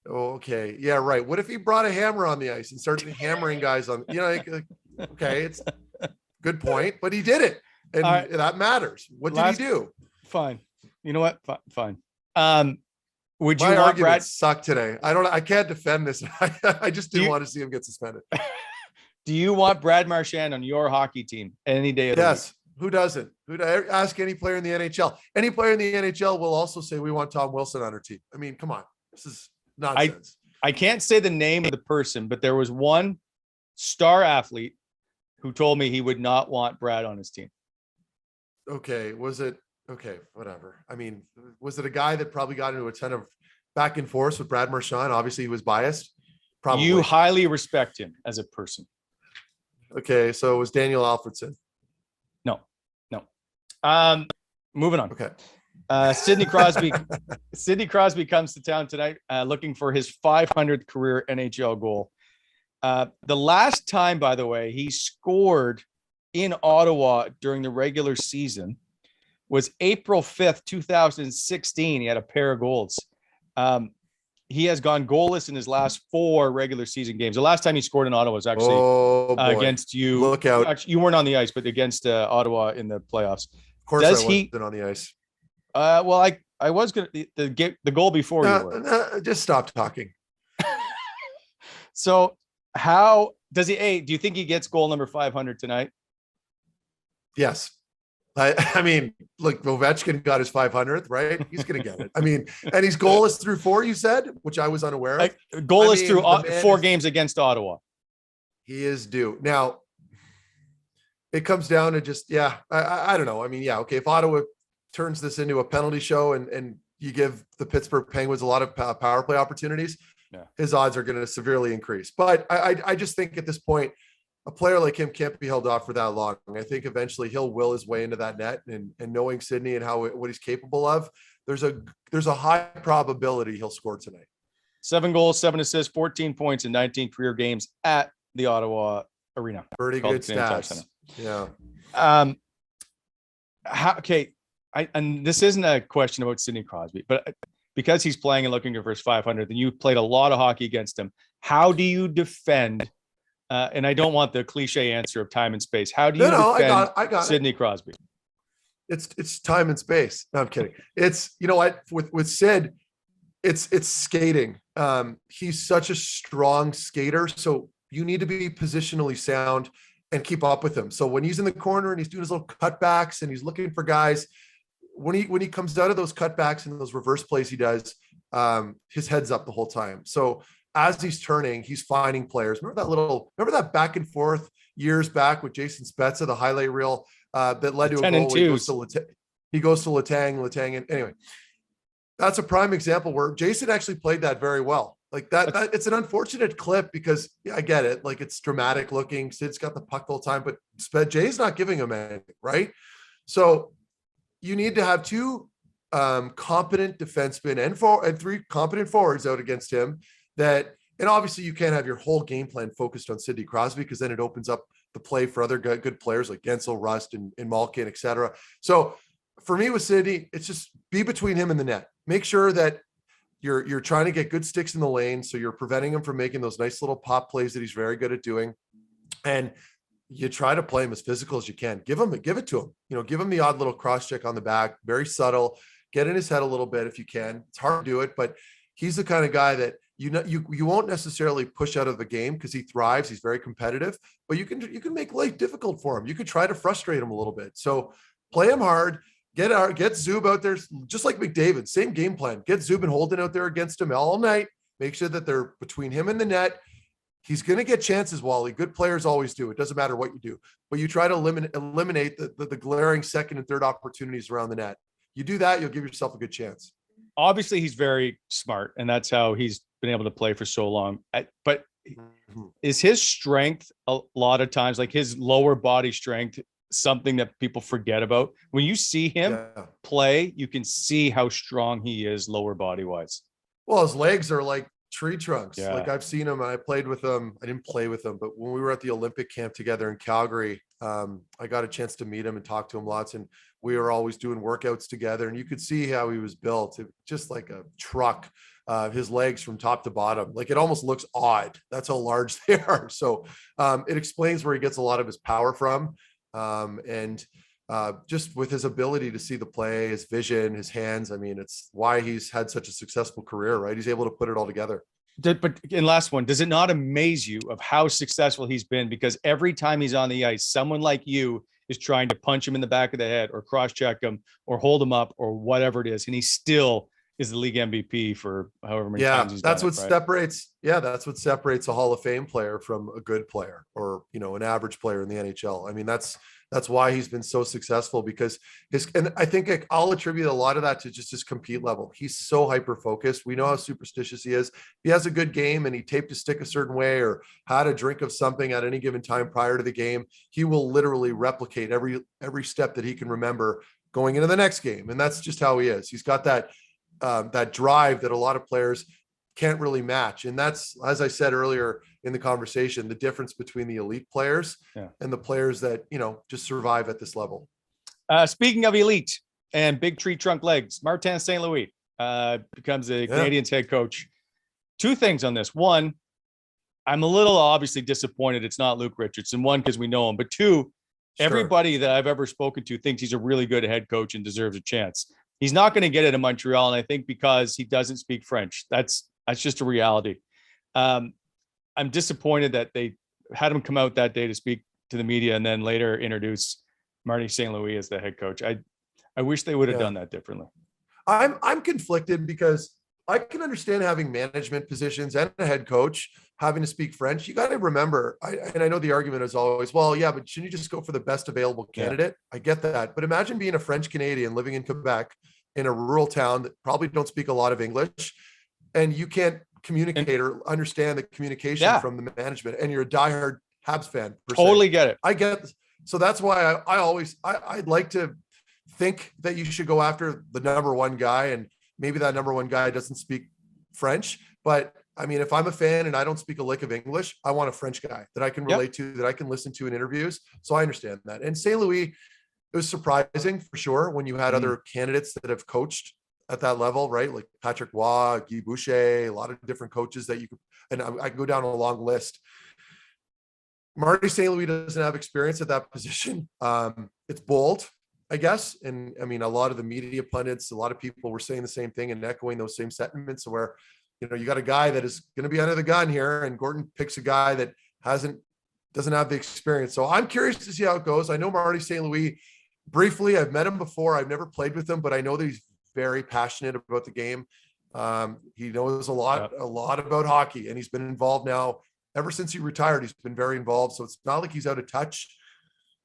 [SPEAKER 3] Okay. Yeah, right. What if he brought a hammer on the ice and started hammering guys on, okay, it's good point, but he did it. And that matters. What did he do?
[SPEAKER 2] Fine. You know what? Fine. Would you
[SPEAKER 3] My
[SPEAKER 2] want Brad
[SPEAKER 3] suck today? I can't defend this. I just didn't want to see him get suspended.
[SPEAKER 2] Do you want Brad Marchand on your hockey team any day of the week?
[SPEAKER 3] Yes. Who doesn't? Ask any player in the NHL. Any player in the NHL will also say we want Tom Wilson on our team. I mean, come on. This is nonsense.
[SPEAKER 2] I can't say the name of the person, but there was one star athlete who told me he would not want Brad on his team.
[SPEAKER 3] Okay. Was it? Okay. Whatever. I mean, was it a guy that probably got into a ton of back and forth with Brad Marchand? Obviously, he was biased. Probably.
[SPEAKER 2] You highly respect him as a person.
[SPEAKER 3] Okay. So it was Daniel Alfredson.
[SPEAKER 2] No. Moving on.
[SPEAKER 3] Okay.
[SPEAKER 2] Sidney Crosby. Sidney Crosby comes to town tonight, looking for his 500th career NHL goal. The last time, by the way, he scored in Ottawa during the regular season was April 5th, 2016. He had a pair of goals. He has gone goalless in his last 4 regular season games. The last time he scored in Ottawa was actually against you.
[SPEAKER 3] Look out.
[SPEAKER 2] Actually, you weren't on the ice, but against Ottawa in the playoffs.
[SPEAKER 3] Of course, I wasn't on the ice.
[SPEAKER 2] Well, I was going to the goal before you were.
[SPEAKER 3] Just stop talking.
[SPEAKER 2] So how does he, do you think he gets goal number 500 tonight?
[SPEAKER 3] Yes. I mean, look, Ovechkin got his 500th, right? He's going to get it. I mean, and he's goalless through 4, you said, which I was unaware of.
[SPEAKER 2] Goalless through 4 games against Ottawa.
[SPEAKER 3] He is due. Now, it comes down to just, I don't know. I mean, okay, if Ottawa turns this into a penalty show and you give the Pittsburgh Penguins a lot of power play opportunities, his odds are going to severely increase. But I just think at this point, a player like him can't be held off for that long. I think eventually he'll will his way into that net, and knowing Sidney and what he's capable of, there's a high probability he'll score tonight.
[SPEAKER 2] 7 goals, 7 assists, 14 points in 19 career games at the Ottawa Arena.
[SPEAKER 3] Pretty good stats. Yeah.
[SPEAKER 2] Okay. And this isn't a question about Sidney Crosby, but because he's playing and looking for his 500, then you played a lot of hockey against him. How do you defend? And I don't want the cliche answer of time and space. How do you defend
[SPEAKER 3] I got
[SPEAKER 2] Sidney Crosby?
[SPEAKER 3] It's time and space. No, I'm kidding. It's, you know what, with Sid, it's skating. He's such a strong skater. So you need to be positionally sound and keep up with him. So when he's in the corner and he's doing his little cutbacks and he's looking for guys, when he comes out of those cutbacks and those reverse plays he does, his head's up the whole time. So as he's turning, he's finding players. Remember that back and forth years back with Jason Spezza, the highlight reel that led to a goal. He goes to Letang. And anyway, that's a prime example where Jason actually played that very well. Like that it's an unfortunate clip because I get it. Like it's dramatic looking. Sid's got the puck the whole time, but Jay's not giving him anything, right? So you need to have two competent defensemen and three competent forwards out against him. And obviously you can't have your whole game plan focused on Sidney Crosby because then it opens up the play for other good players like Gensel, Rust, and Malkin, et cetera. So for me with Sidney, it's just be between him and the net. Make sure that you're trying to get good sticks in the lane. So you're preventing him from making those nice little pop plays that he's very good at doing. And you try to play him as physical as you can. Give it to him. You know, give him the odd little cross check on the back, very subtle, get in his head a little bit if you can. It's hard to do it, but he's the kind of guy that you won't necessarily push out of the game because he thrives. He's very competitive, but you can make life difficult for him. You could try to frustrate him a little bit. So play him hard, get Zub out there, just like McDavid, same game plan. Get Zub and Holden out there against him all night. Make sure that they're between him and the net. He's going to get chances, Wally. Good players always do. It doesn't matter what you do, but you try to eliminate the glaring second and third opportunities around the net. You do that, you'll give yourself a good chance.
[SPEAKER 2] Obviously he's very smart and that's how he's been able to play for so long. But is his strength a lot of times, like his lower body strength, something that people forget about? When you see him play, you can see how strong he is lower body wise.
[SPEAKER 3] Well, his legs are like tree trunks.
[SPEAKER 2] Yeah.
[SPEAKER 3] Like I've seen him and I played with him. I didn't play with him, but when we were at the Olympic camp together in Calgary, I got a chance to meet him and talk to him lots. And we were always doing workouts together and you could see how he was built. Just like a truck, his legs from top to bottom. Like it almost looks odd. That's how large they are. So it explains where he gets a lot of his power from. And just with his ability to see the play, his vision, his hands. I mean, it's why he's had such a successful career, right? He's able to put it all together.
[SPEAKER 2] But in last one, does it not amaze you of how successful he's been? Because every time he's on the ice, someone like you is trying to punch him in the back of the head or cross check him or hold him up or whatever it is. And he still is the league MVP for however many times he's
[SPEAKER 3] that's
[SPEAKER 2] done
[SPEAKER 3] what separates. Yeah. That's what separates a Hall of Fame player from a good player or, you know, an average player in the NHL. I mean, that's why he's been so successful because and I think I'll attribute a lot of that to just his compete level. He's so hyper-focused. We know how superstitious he is. If he has a good game and he taped a stick a certain way or had a drink of something at any given time prior to the game, he will literally replicate every step that he can remember going into the next game. And that's just how he is. He's got that drive that a lot of players can't really match. And that's, as I said earlier in the conversation, the difference between the elite players and the players that, you know, just survive at this level.
[SPEAKER 2] Speaking of elite and big tree trunk legs, Marchand St. Louis becomes the Canadiens head coach. Two things on this. One, I'm a little obviously disappointed it's not Luke Richardson. One, because we know him, but two, everybody that I've ever spoken to thinks he's a really good head coach and deserves a chance. He's not going to get it in Montreal. And I think because he doesn't speak French, that's just a reality. I'm disappointed that they had him come out that day to speak to the media and then later introduce Marty St. Louis as the head coach. I wish they would have done that differently.
[SPEAKER 3] I'm conflicted because I can understand having management positions and a head coach having to speak French. You got to remember, and I know the argument is always, well, yeah, but shouldn't you just go for the best available candidate? I get that. But imagine being a French Canadian living in Quebec in a rural town that probably don't speak a lot of English, and you can't communicate or understand the communication from the management, and you're a diehard Habs fan.
[SPEAKER 2] Totally get it.
[SPEAKER 3] I get this. So that's why I'd like to think that you should go after the number one guy, and maybe that number one guy doesn't speak French, but I mean, if I'm a fan and I don't speak a lick of English, I want a French guy that I can relate to, that I can listen to in interviews. So I understand that. And St. Louis, it was surprising for sure when you had other candidates that have coached at that level, right? Like Patrick Waugh, Guy Boucher, a lot of different coaches that you could, and I can go down a long list. Marty St. Louis doesn't have experience at that position. It's bold, I guess. And I mean, a lot of the media pundits, a lot of people were saying the same thing and echoing those same sentiments where, you got a guy that is going to be under the gun here, and Gordon picks a guy that doesn't have the experience. So I'm curious to see how it goes. I know Marty St. Louis briefly. I've met him before. I've never played with him, but I know that he's very passionate about the game. He knows a lot about hockey, and he's been involved now ever since he retired. He's been very involved. So it's not like he's out of touch.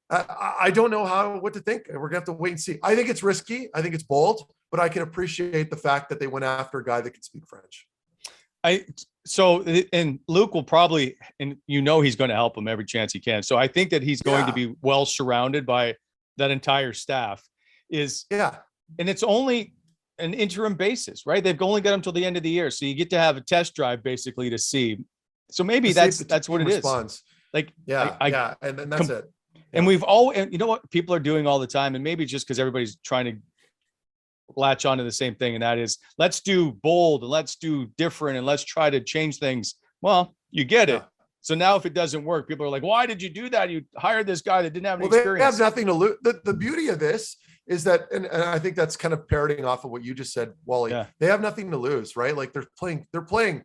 [SPEAKER 3] I don't know what to think. We're gonna have to wait and see. I think it's risky. I think it's bold, but I can appreciate the fact that they went after a guy that can speak French.
[SPEAKER 2] And Luke will probably, and he's going to help him every chance he can. So I think that he's going to be well surrounded by that entire staff. And it's only an interim basis, right? They've only got him till the end of the year, so you get to have a test drive basically to see. So maybe that's what it is. Like, and then that's it. And we've all, and you know what people are doing all the time, and maybe just because everybody's trying to latch onto the same thing, and that is, let's do bold and let's do different and let's try to change things. Well, you get it. So now if it doesn't work, people are like, why did you do that? You hired this guy that didn't have any experience. They have
[SPEAKER 3] nothing to lose. The beauty of this is that, and I think that's kind of parroting off of what you just said, Wally. They have nothing to lose, right? Like they're playing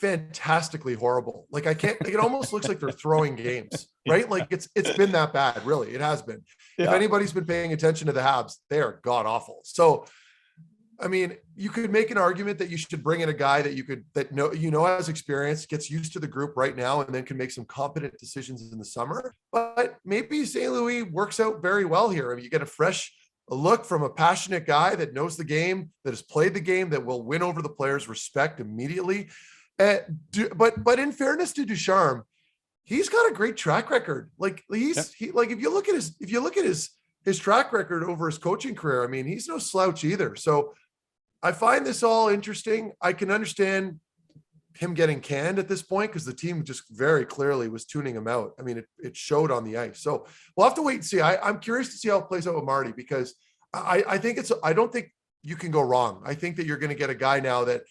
[SPEAKER 3] fantastically horrible. Like it almost looks like they're throwing games, right? Like it's been that bad, really. It has been. If anybody's been paying attention to the Habs, they are god awful. So, I mean, you could make an argument that you should bring in a guy that has experience, gets used to the group right now, and then can make some competent decisions in the summer. But maybe St. Louis works out very well here. I mean, you get a look from a passionate guy that knows the game, that has played the game, that will win over the players' respect immediately. But in fairness to Ducharme, he's got a great track record. Like if you look at his track record over his coaching career, I mean, he's no slouch either. So I find this all interesting. I can understand him getting canned at this point because the team just very clearly was tuning him out. I mean, it showed on the ice. So we'll have to wait and see. I'm curious to see how it plays out with Marty, because I don't think you can go wrong. I think that you're going to get a guy now that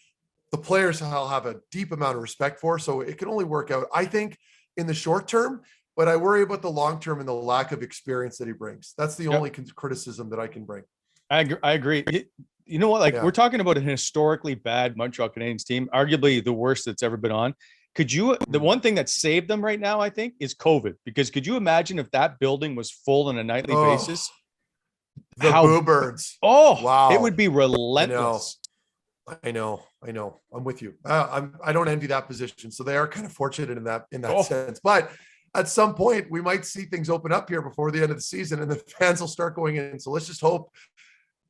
[SPEAKER 3] the players will have a deep amount of respect for. So it can only work out, I think, in the short term, but I worry about the long term and the lack of experience that he brings. That's the only criticism that I can bring.
[SPEAKER 2] I agree. You know what? We're talking about an historically bad Montreal Canadiens team, arguably the worst that's ever been on. The one thing that saved them right now, I think, is COVID, because could you imagine if that building was full on a nightly basis?
[SPEAKER 3] The Boo Birds.
[SPEAKER 2] Oh, wow. It would be relentless.
[SPEAKER 3] I know. I'm with you. I don't envy that position. So they are kind of fortunate in that sense. But at some point, we might see things open up here before the end of the season, and the fans will start going in. So let's just hope,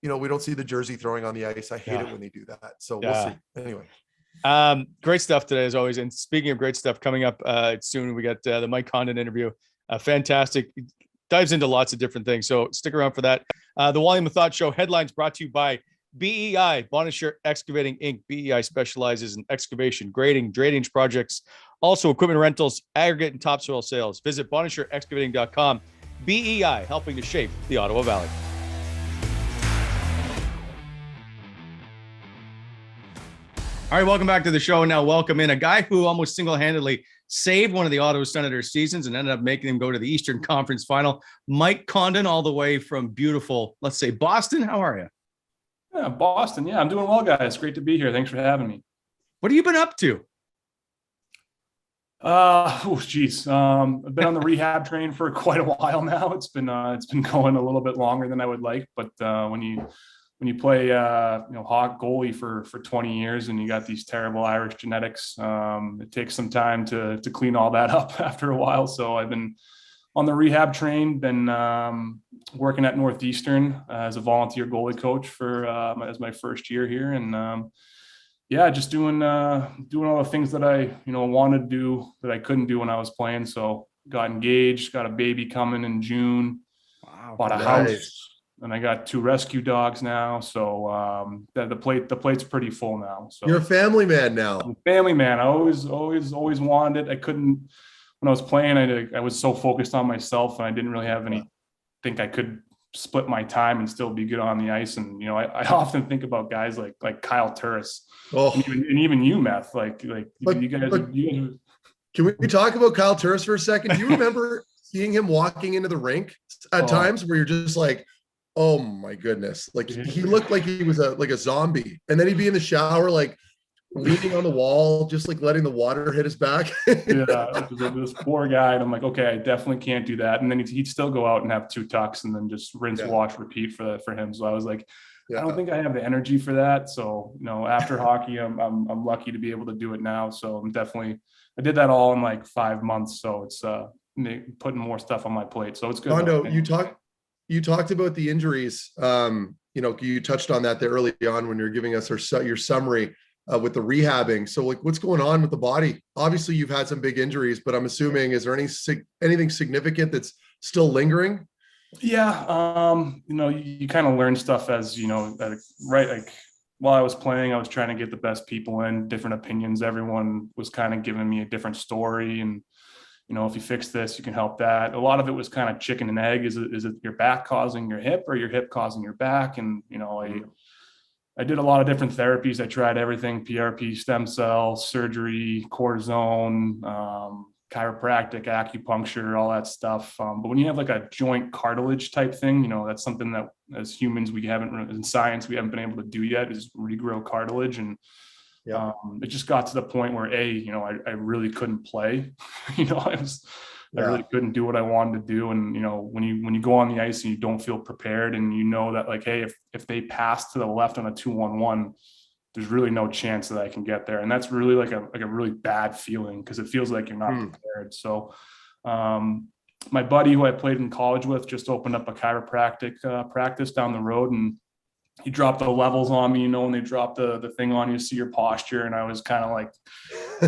[SPEAKER 3] we don't see the jersey throwing on the ice. I hate it when they do that. So we'll see. Anyway.
[SPEAKER 2] Great stuff today, as always. And speaking of great stuff, coming up soon, we got the Mike Condon interview. Fantastic. Dives into lots of different things. So stick around for that. The Wally and Methot Show headlines brought to you by BEI, Bonisher Excavating Inc. BEI specializes in excavation, grading, drainage projects, also equipment rentals, aggregate and topsoil sales. Visit BonisherExcavating.com. BEI, helping to shape the Ottawa Valley. All right, welcome back to the show. Now welcome in a guy who almost single-handedly saved one of the Ottawa Senators seasons and ended up making them go to the Eastern Conference Final. Mike Condon, all the way from beautiful, let's say, Boston. How are you?
[SPEAKER 4] Yeah, Boston. Yeah, I'm doing well, guys. Great to be here. Thanks for having me.
[SPEAKER 2] What have you been up to?
[SPEAKER 4] I've been on the rehab train for quite a while now. It's been going a little bit longer than I would like, but when you play hawk goalie for 20 years and you got these terrible Irish genetics, it takes some time to clean all that up after a while. So I've been on the rehab train, been working at Northeastern as a volunteer goalie coach as my first year here, and just doing all the things that I wanted to do that I couldn't do when I was playing. So got engaged, got a baby coming in June.
[SPEAKER 2] Wow,
[SPEAKER 4] bought a house, and I got 2 rescue dogs now. So the plate's pretty full now. So
[SPEAKER 3] you're a family man now.
[SPEAKER 4] I'm a family man. I always wanted it. I couldn't. When I was playing, I was so focused on myself, and I didn't really have think I could split my time and still be good on the ice. And, you know, I often think about guys like Kyle Turris, and even you, Meth, like you guys.
[SPEAKER 3] Can we talk about Kyle Turris for a second? Do you remember seeing him walking into the rink at times where you're just like, oh my goodness, like he looked like he was a zombie, and then he'd be in the shower like leaning on the wall, just like letting the water hit his back.
[SPEAKER 4] This poor guy. And I'm like, okay, I definitely can't do that. And then he'd still go out and have 2 tucks and then just rinse, wash, repeat for him. So I was like, I don't think I have the energy for that. So, you know, after hockey, I'm lucky to be able to do it now. So I did that all in like 5 months. So it's putting more stuff on my plate. So it's good.
[SPEAKER 3] Mondo, you talked about the injuries. You know, you touched on that there early on when you're giving us your summary with the rehabbing. So like, what's going on with the body? Obviously you've had some big injuries, but I'm assuming, is there anything significant that's still lingering?
[SPEAKER 4] Yeah. You know, you kind of learn stuff as, you know, right. Like while I was playing, I was trying to get the best people in, different opinions. Everyone was kind of giving me a different story. And, you know, if you fix this, you can help that. A lot of it was kind of chicken and egg. Is it your back causing your hip or your hip causing your back? And, you know, I did a lot of different therapies. I tried everything: PRP, stem cell, surgery, cortisone, chiropractic, acupuncture, all that stuff. But when you have like a joint cartilage type thing, you know, that's something that as humans, in science, we haven't been able to do yet, is regrow cartilage. And it just got to the point where you know, I really couldn't play. You know, I really couldn't do what I wanted to do. And, you know, when you go on the ice and you don't feel prepared, and you know that like, hey, if they pass to the left on a 2-1-1, there's really no chance that I can get there. And that's really like a really bad feeling, because it feels like you're not prepared. So my buddy who I played in college with just opened up a chiropractic practice down the road, and he dropped the levels on me, you know, when they drop the thing on you, see your posture. And I was kind of like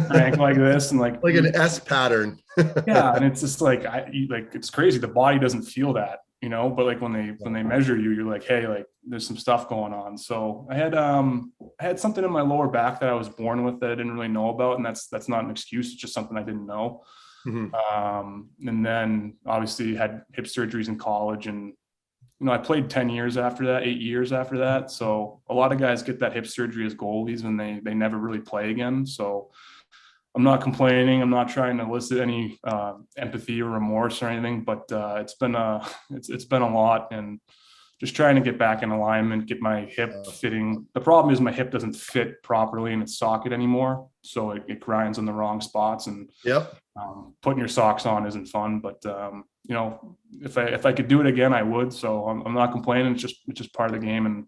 [SPEAKER 4] crank like this and like
[SPEAKER 3] an S pattern.
[SPEAKER 4] Yeah. And it's just like, it's crazy. The body doesn't feel that, you know, but like when they measure you, you're like, hey, like there's some stuff going on. So I had something in my lower back that I was born with that I didn't really know about. And that's not an excuse. It's just something I didn't know. And then obviously had hip surgeries in college, and, you know, I played 10 years after that, 8 years after that. So a lot of guys get that hip surgery as goalies and they never really play again. So I'm not complaining. I'm not trying to elicit any empathy or remorse or anything, but it's been a lot, and just trying to get back in alignment, get my hip fitting. The problem is my hip doesn't fit properly in its socket anymore. So it grinds in the wrong spots, and putting your socks on isn't fun, but you know, if I could do it again, I would. So I'm not complaining. It's just part of the game, and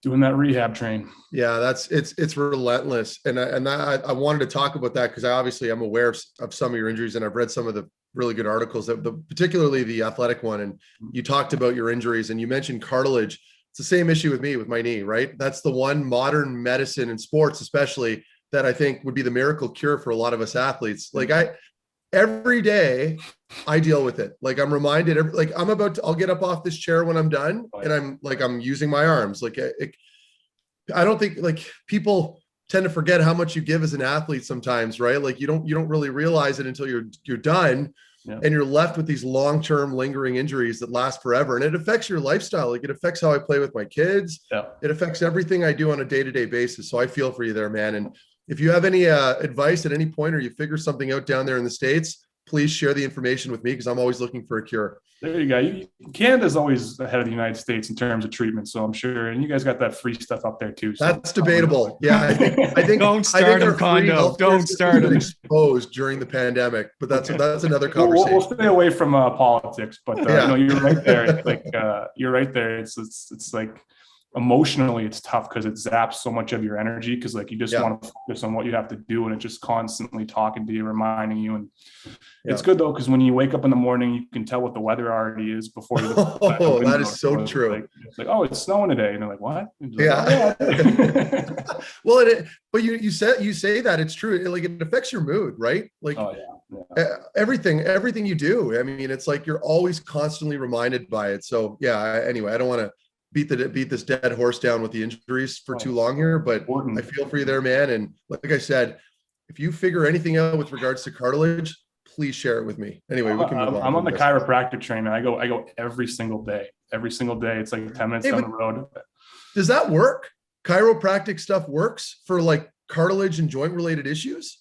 [SPEAKER 4] doing that rehab train.
[SPEAKER 3] Yeah, it's relentless. And I wanted to talk about that because I'm aware of some of your injuries, and I've read some of the really good articles, particularly the Athletic one. And you talked about your injuries, and you mentioned cartilage. It's the same issue with me with my knee, right? That's the one modern medicine in sports, especially, that I think would be the miracle cure for a lot of us athletes. Like every day I deal with it. Like I'm reminded, I'll get up off this chair when I'm done, and I'm using my arms. Like I don't think, like, people tend to forget how much you give as an athlete sometimes, right? Like you don't really realize it until you're done, and you're left with these long-term lingering injuries that last forever. And it affects your lifestyle. Like it affects how I play with my kids. It affects everything I do on a day-to-day basis. So I feel for you there, man. And if you have any advice at any point, or you figure something out down there in the States, please share the information with me, because I'm always looking for a cure.
[SPEAKER 4] There you go. Canada's always ahead of the United States in terms of treatment. So I'm sure, and you guys got that free stuff up there too. So
[SPEAKER 3] that's debatable. Yeah. I think
[SPEAKER 2] don't start them, Condon. Don't start them.
[SPEAKER 3] Exposed during the pandemic, but that's another conversation.
[SPEAKER 4] We'll stay away from politics, but you know, you're right there. It's like, you're right there. It's like, emotionally it's tough because it zaps so much of your energy, because like you just want to focus on what you have to do, and it's just constantly talking to you, reminding you. And it's good though, because when you wake up in the morning, you can tell what the weather already is before you
[SPEAKER 3] that is so true.
[SPEAKER 4] It's like, oh, it's snowing today, and they're like, what?
[SPEAKER 3] Well, but you say that it's true. It affects your mood, right? Like everything you do. I mean, it's like you're always constantly reminded by it. So anyway, I don't want to beat this dead horse down with the injuries for too long here, but I feel for you there, man. And like I said, if you figure anything out with regards to cartilage, please share it with me. Anyway, we can move on.
[SPEAKER 4] I'm on the chiropractic train, and I go every single day. every single day. It's like 10 minutes
[SPEAKER 3] Hey,
[SPEAKER 4] down the road.
[SPEAKER 3] Does that work? Chiropractic stuff works for like cartilage and joint related issues?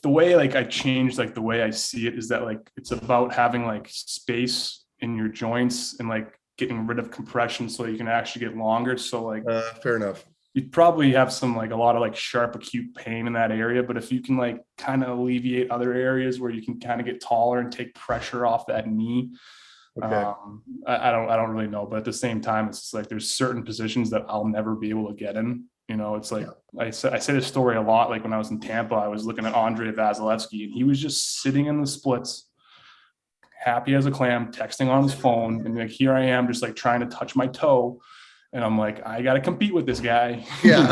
[SPEAKER 4] The way like I changed like the way I see it is that like it's about having like space in your joints and like getting rid of compression so you can actually get longer. So like
[SPEAKER 3] fair enough.
[SPEAKER 4] You'd probably have some like a lot of like sharp acute pain in that area, but if you can like kind of alleviate other areas where you can kind of get taller and take pressure off that knee.
[SPEAKER 3] Okay.
[SPEAKER 4] I don't really know, but at the same time, it's just like there's certain positions that I'll never be able to get in. You know, it's like I say this story a lot. Like when I was in Tampa, I was looking at Andrei Vasilevsky, and he was just sitting in the splits, happy as a clam, texting on his phone, and like here I am, just like trying to touch my toe. And I'm like, I got to compete with this guy.
[SPEAKER 3] Yeah.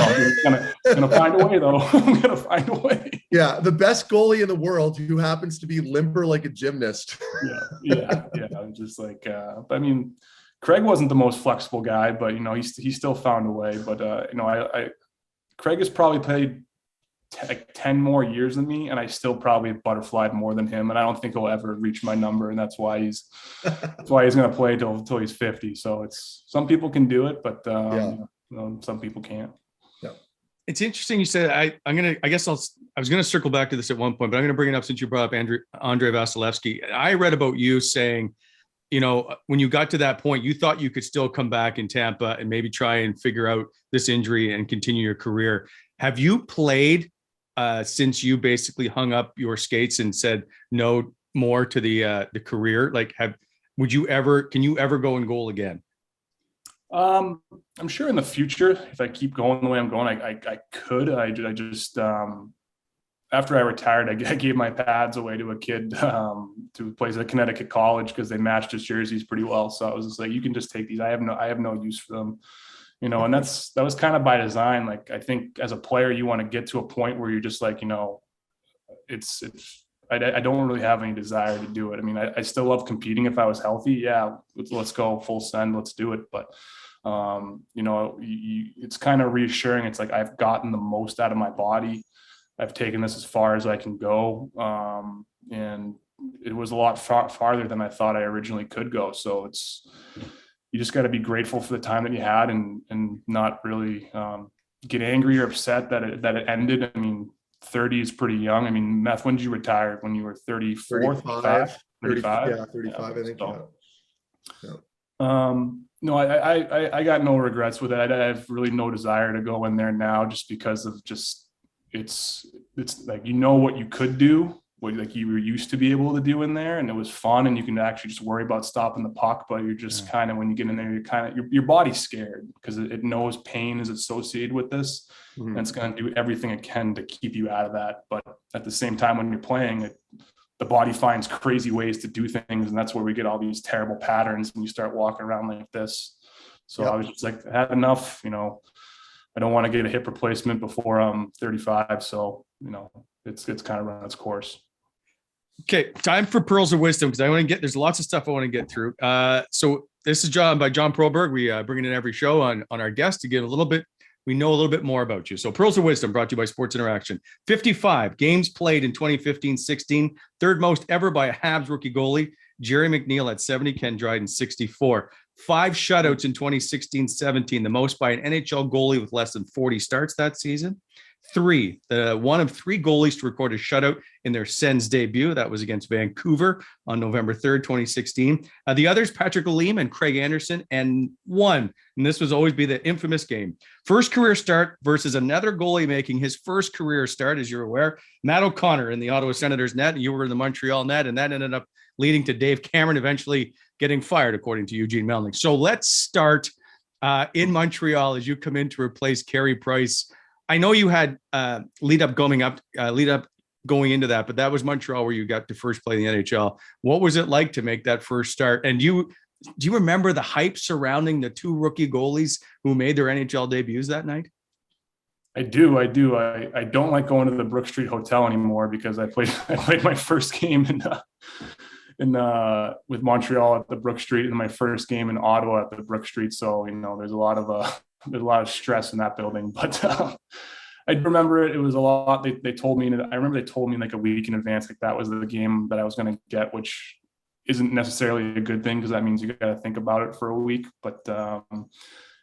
[SPEAKER 4] Gonna find a way though. I'm gonna find a way.
[SPEAKER 3] Yeah. The best goalie in the world who happens to be limper like a gymnast.
[SPEAKER 4] Yeah. I'm just like, I mean, Craig wasn't the most flexible guy, but you know, he still found a way. But you know, Craig has probably played like 10 more years than me, and I still probably butterflied more than him. And I don't think he'll ever reach my number. And that's why he's going to play till he's 50. So it's, some people can do it, but you know, some people can't.
[SPEAKER 2] Yeah. It's interesting. You said, I was going to circle back to this at one point, but I'm going to bring it up since you brought up Andrei Vasilevsky. I read about you saying, you know, when you got to that point, you thought you could still come back in Tampa and maybe try and figure out this injury and continue your career. Have you played since you basically hung up your skates and said no more to the career? Like, can you ever go and goal again?
[SPEAKER 4] I'm sure in the future, if I keep going the way I'm going, I could. I just after I retired, I gave my pads away to a kid who plays at Connecticut College because they matched his jerseys pretty well. So I was just like, you can just take these. I have no use for them. You know, and that was kind of by design. Like, I think as a player, you want to get to a point where you're just like, you know, I don't really have any desire to do it. I mean, I still love competing. If I was healthy, yeah, let's go full send, let's do it. But, you know, it's kind of reassuring. It's like, I've gotten the most out of my body. I've taken this as far as I can go. And it was a lot farther than I thought I originally could go. So you just got to be grateful for the time that you had and not really get angry or upset that it ended. I mean, 30 is pretty young. I mean, Meth, when did you retire? When you were 34, 35?
[SPEAKER 3] 35, yeah, 35, I think.
[SPEAKER 4] So,
[SPEAKER 3] yeah.
[SPEAKER 4] No, I got no regrets with it. I have really no desire to go in there now just because of it's like, you know what you could do, what like you were used to be able to do in there, and it was fun, and you can actually just worry about stopping the puck, but you're just kind of, when you get in there, you're kind of, your body's scared because it knows pain is associated with this, and it's going to do everything it can to keep you out of that. But at the same time, when you're playing, the body finds crazy ways to do things, and that's where we get all these terrible patterns when you start walking around like this. So I was just like, I had enough, you know. I don't want to get a hip replacement before I'm 35. So, you know, it's kind of run its course.
[SPEAKER 2] Okay. Time for pearls of wisdom, because there's lots of stuff I want to get through. So this is by John Proberg. We bring it in every show on our guest to give we know a little bit more about you. So pearls of wisdom brought to you by Sports Interaction. 55 games played in 2015-16, third most ever by a Habs rookie goalie. Jerry McNeil at 70, Ken Dryden 64. 5 shutouts in 2016-17, the most by an NHL goalie with less than 40 starts that season. 3, one of 3 goalies to record a shutout in their Sens debut. That was against Vancouver on November 3rd, 2016. The others, Patrick Lalime and Craig Anderson, and 1, and this was always be the infamous game. First career start versus another goalie making his first career start, as you're aware, Matt O'Connor in the Ottawa Senators net, and you were in the Montreal net, and that ended up leading to Dave Cameron eventually getting fired, according to Eugene Melnyk. So let's start in Montreal as you come in to replace Carey Price. I know you had lead up going into that, but that was Montreal where you got to first play the NHL. What was it like to make that first start? And do you remember the hype surrounding the 2 rookie goalies who made their NHL debuts that night?
[SPEAKER 4] I do. I don't like going to the Brook Street Hotel anymore because I played my first game with Montreal at the Brook Street, and my first game in Ottawa at the Brook Street. So, you know, there's a lot of stress in that building, but I remember it was a lot. They told me, I remember they told me like a week in advance, like that was the game that I was going to get, which isn't necessarily a good thing because that means you got to think about it for a week. But yeah,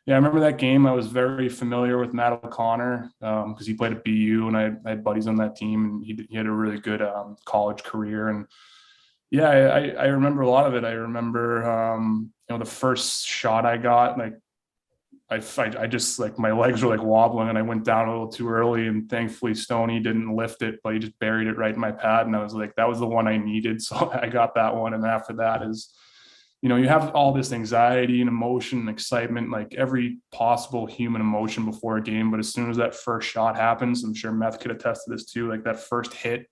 [SPEAKER 4] I remember that game. I was very familiar with Matt O'Connor because he played at BU, and I had buddies on that team, and he had a really good college career. And yeah, I remember a lot of it. I remember the first shot I got, like I just like my legs were like wobbling and I went down a little too early, and thankfully Stoney didn't lift it, but he just buried it right in my pad. And I was like, that was the one I needed. So I got that one. And after that is, you have all this anxiety and emotion and excitement, like every possible human emotion before a game. But as soon as that first shot happens, I'm sure Meth could attest to this too, like that first hit,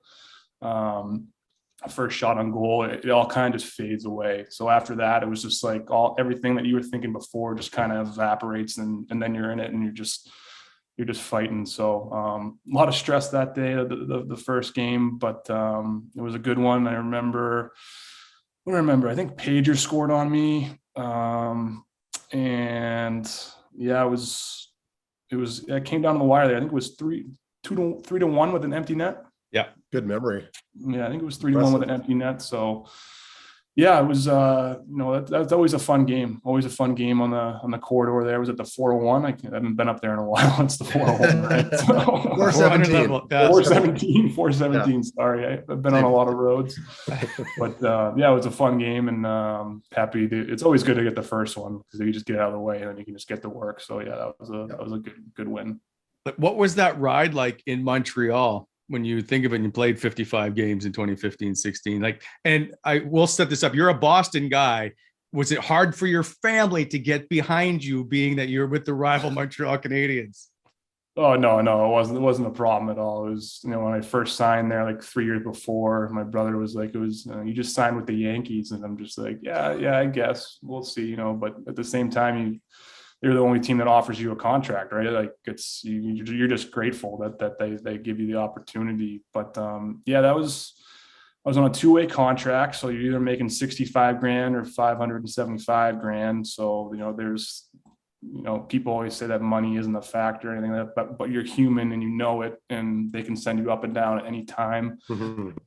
[SPEAKER 4] first shot on goal, it all kind of just fades away. So after that, it was just like everything that you were thinking before just kind of evaporates, and then you're in it and you're just fighting. So a lot of stress that day, the first game, but it was a good one. I remember, I think Pager scored on me. And yeah, it came down to the wire there. I think it was 3-1 with an empty net.
[SPEAKER 2] Yeah.
[SPEAKER 3] Good memory.
[SPEAKER 4] Yeah, I think it was 3-1 with an empty net. So yeah, it was that's always a fun game. Always a fun game on the corridor there. It was at the 401. I haven't been up there in a while. It's the 401, right? So, 417. 417. Yeah. Sorry, I've been on a lot of roads. But yeah, it was a fun game, and happy. It's always good to get the first one because you just get it out of the way and then you can just get to work. So yeah, that was a good win.
[SPEAKER 2] But what was that ride like in Montreal? When you think of it, and you played 55 games in 2015-16, like, and I will set this up. You're a Boston guy. Was it hard for your family to get behind you, being that you're with the rival Montreal Canadiens?
[SPEAKER 4] Oh, no, it wasn't a problem at all. It was, when I first signed there, like 3 years before, my brother was like, you just signed with the Yankees. And I'm just like, yeah, I guess we'll see, but at the same time, they're the only team that offers you a contract, right? Like you're just grateful that they give you the opportunity. But yeah, I was on a 2-way contract. So you're either making $65,000 or $575,000. So, there's, people always say that money isn't a factor or anything like that, but you're human and it, and they can send you up and down at any time. Mm-hmm.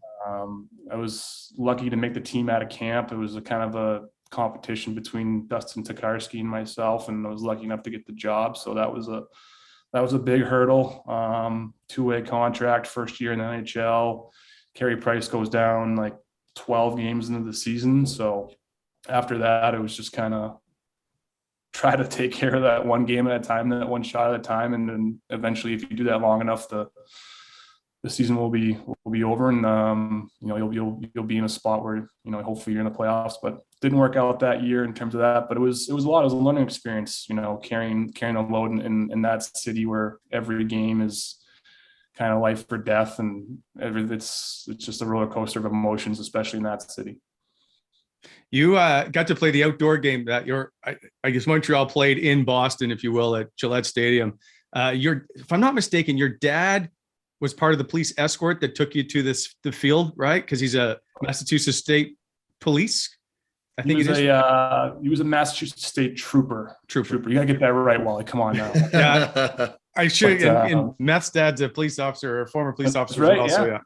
[SPEAKER 4] I was lucky to make the team out of camp. It was a kind of a competition between Dustin Tokarski and myself, and I was lucky enough to get the job. So that was a big hurdle. 2-way contract, first year in the NHL. Carey Price goes down like 12 games into the season. So after that, it was just kind of try to take care of that one game at a time, that one shot at a time. And then eventually, if you do that long enough, the season will be over, and you'll be in a spot where hopefully you're in the playoffs. But didn't work out that year in terms of that. But it was a lot. It was a learning experience. Carrying a load in that city where every game is kind of life or death, and it's just a roller coaster of emotions, especially in that city.
[SPEAKER 2] You got to play the outdoor game that I guess Montreal played in Boston, if you will, at Gillette Stadium. If I'm not mistaken, your dad was part of the police escort that took you to the field, right? Because he's a Massachusetts State Police. I think
[SPEAKER 4] he was a Massachusetts State trooper. You gotta get that right, Wally. Come on now.
[SPEAKER 2] Yeah, I should. And Meth's dad's a police officer, or a former police officer,
[SPEAKER 4] right,
[SPEAKER 2] also.
[SPEAKER 4] Yeah.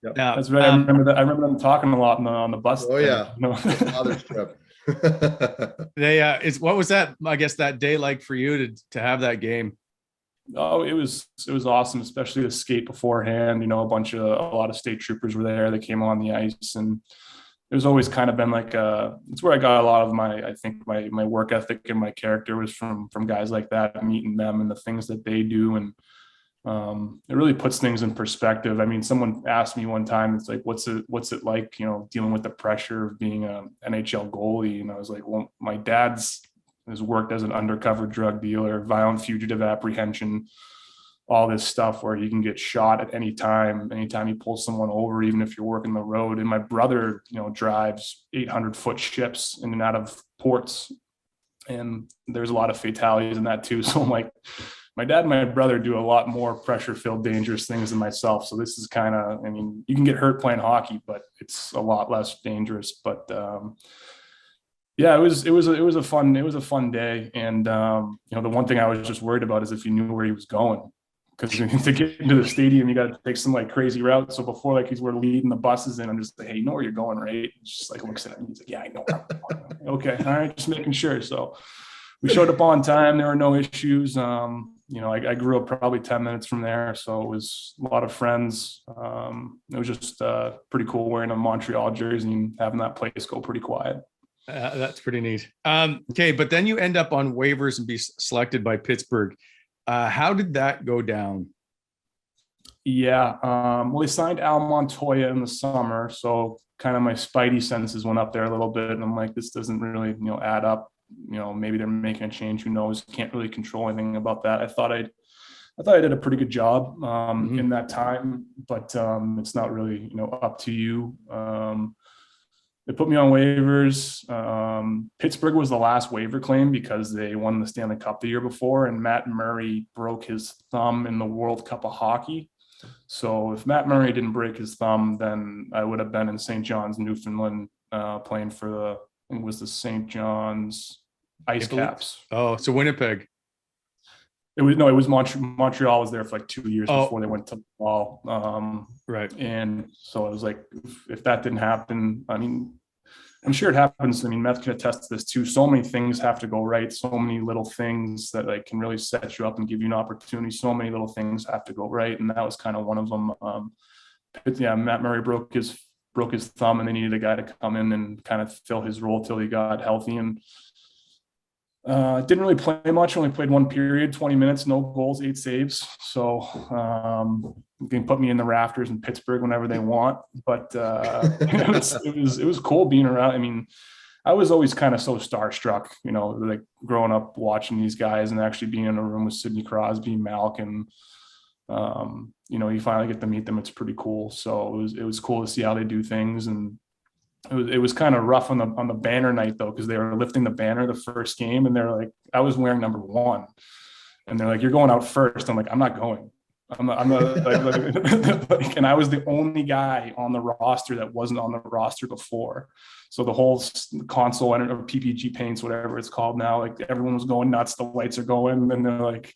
[SPEAKER 4] Yep. That's right. I remember that. I remember them talking a lot on the bus.
[SPEAKER 3] Oh yeah, father's trip.
[SPEAKER 2] What was that? I guess that day like for you to have that game?
[SPEAKER 4] Oh, it was awesome, especially the skate beforehand. A lot of state troopers were there. They came on the ice, and it was always kind of been like it's where I got a lot of my work ethic and my character was from guys like that, meeting them and the things that they do, and it really puts things in perspective. I mean, someone asked me one time, it's like, what's it like, dealing with the pressure of being an NHL goalie? And I was like, well, my dad's has worked as an undercover drug dealer, violent fugitive apprehension, all this stuff where you can get shot at anytime you pull someone over, even if you're working the road. And my brother, drives 800-foot ships in and out of ports, and there's a lot of fatalities in that too. So I'm like, my dad and my brother do a lot more pressure-filled, dangerous things than myself. So this is kind of, you can get hurt playing hockey, but it's a lot less dangerous. But yeah, it was a fun day. And the one thing I was just worried about is if he knew where he was going, because to get into the stadium, you got to take some like crazy route. So before like we're leading the buses in, I'm just like, hey, you know where you're going, right? He's just like looks at me. He's like, yeah, I know where I'm going. Okay, all right, just making sure. So we showed up on time. There were no issues. I grew up probably 10 minutes from there, so it was a lot of friends. It was just pretty cool wearing a Montreal jersey and having that place go pretty quiet.
[SPEAKER 2] That's pretty neat. Okay, but then you end up on waivers and be selected by Pittsburgh. How did that go down?
[SPEAKER 4] Yeah, well, they signed Al Montoya in the summer, so kind of my spidey senses went up there a little bit, and I'm like, this doesn't really, add up. Maybe they're making a change. Who knows? Can't really control anything about that. I thought I did a pretty good job in that time, but it's not really, up to you. They put me on waivers. Pittsburgh was the last waiver claim because they won the Stanley Cup the year before, and Matt Murray broke his thumb in the World Cup of Hockey. So if Matt Murray didn't break his thumb, then I would have been in St. John's, Newfoundland, playing for it was the St. John's Ice Caps.
[SPEAKER 2] Oh, so Winnipeg.
[SPEAKER 4] It was Montreal was there for like 2 years before they went to the ball.
[SPEAKER 2] Right.
[SPEAKER 4] And so I was like, if that didn't happen, I mean, I'm sure it happens. I mean, Meth can attest to this too. So many things have to go right. So many little things that like can really set you up and give you an opportunity. So many little things have to go right. And that was kind of one of them. Matt Murray broke his thumb, and they needed a guy to come in and kind of fill his role till he got healthy. And didn't really play much, only played one period, 20 minutes, no goals, 8 saves. So you can put me in the rafters in Pittsburgh whenever they want. But it was cool being around. I mean, I was always kind of so starstruck, like growing up watching these guys and actually being in a room with Sidney Crosby, Malkin. You finally get to meet them. It's pretty cool. So it was cool to see how they do things. And it was kind of rough on the banner night though, because they were lifting the banner the first game, and they're like, I was wearing number 1, and they're like, you're going out first. I'm like, I'm not going. I'm not like, and I was the only guy on the roster that wasn't on the roster before. So the whole console or PPG paints, whatever it's called now, like everyone was going nuts. The lights are going, and they're like,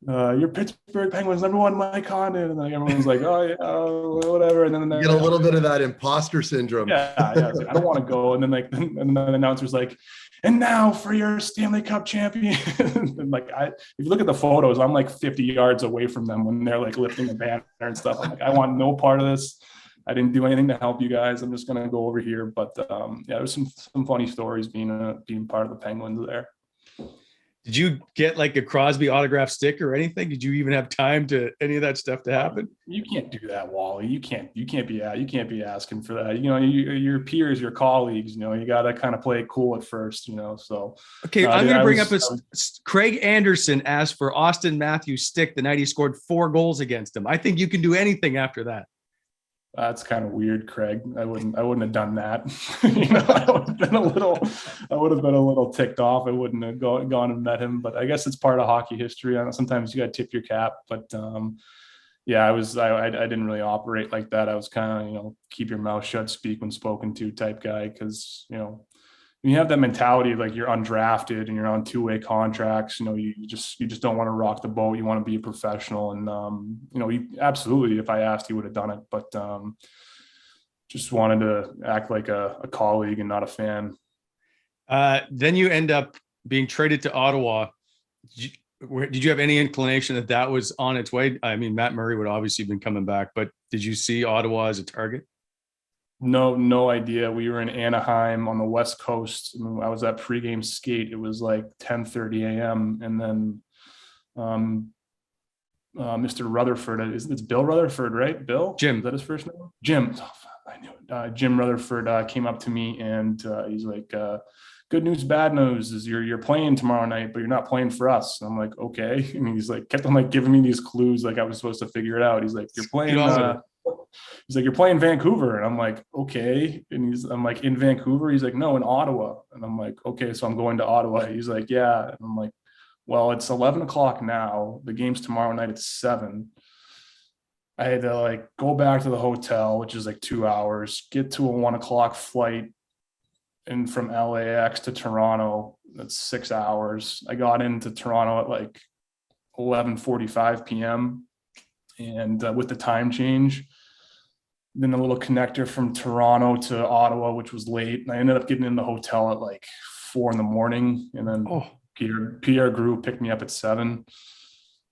[SPEAKER 4] your Pittsburgh Penguins #1 Mike Condon, and like everyone's like, oh yeah, whatever. And then
[SPEAKER 3] you get a little bit of that imposter syndrome.
[SPEAKER 4] Yeah. I was like, I don't want to go. And then and then the announcer's like, and now for your Stanley Cup champion. And like if you look at the photos, I'm like 50 yards away from them when they're like lifting the banner and stuff. I'm like, I want no part of this. I didn't do anything to help you guys. I'm just gonna go over here. But there's some funny stories being part of the Penguins there.
[SPEAKER 2] Did you get like a Crosby autograph stick or anything? Did you even have time to any of that stuff to happen?
[SPEAKER 4] You can't do that, Wally. You can't be asking for that. Your peers, your colleagues, you got to kind of play it cool at first, so. Okay.
[SPEAKER 2] I'm going to bring up Craig Anderson asked for Austin Matthews' stick the night he scored 4 goals against him. I think you can do anything after that.
[SPEAKER 4] That's kind of weird, Craig. I wouldn't have done that. I would have been a little ticked off. I wouldn't have gone and met him, but I guess it's part of hockey history. I know sometimes you got to tip your cap, but I didn't really operate like that. I was kind of, keep your mouth shut, speak when spoken to type guy. Cause when you have that mentality, like you're undrafted and you're on 2-way contracts, you just don't want to rock the boat. You want to be a professional. And, absolutely, if I asked, he would have done it, but just wanted to act like a colleague and not a fan.
[SPEAKER 2] Then you end up being traded to Ottawa. Did you have any inclination that was on its way? I mean, Matt Murray would obviously have been coming back, but did you see Ottawa as a target?
[SPEAKER 4] No idea. We were in Anaheim on the West Coast. I was at pregame skate. It was like 10:30 a.m. And then Mr. Rutherford, it's Bill Rutherford, right? Bill?
[SPEAKER 2] Jim.
[SPEAKER 4] Is that his first name? Jim. Oh, I knew it. Jim Rutherford came up to me and he's like, good news, bad news is you're playing tomorrow night, but you're not playing for us. And I'm like, okay. And he's like, kept on like giving me these clues like I was supposed to figure it out. He's like, you're playing. He's like, you're playing Vancouver. And I'm like, okay. And I'm like, in Vancouver? He's like, no, in Ottawa. And I'm like, okay, so I'm going to Ottawa. He's like, yeah. And I'm like, well, it's 11 o'clock now. The game's tomorrow night at 7. I had to like go back to the hotel, which is like 2 hours, get to a 1 o'clock flight and from LAX to Toronto. That's 6 hours. I got into Toronto at like 11:45 p.m. And with the time change, then a little connector from Toronto to Ottawa, which was late. And I ended up getting in the hotel at like 4 a.m. And then Pierre Group picked me up at 7.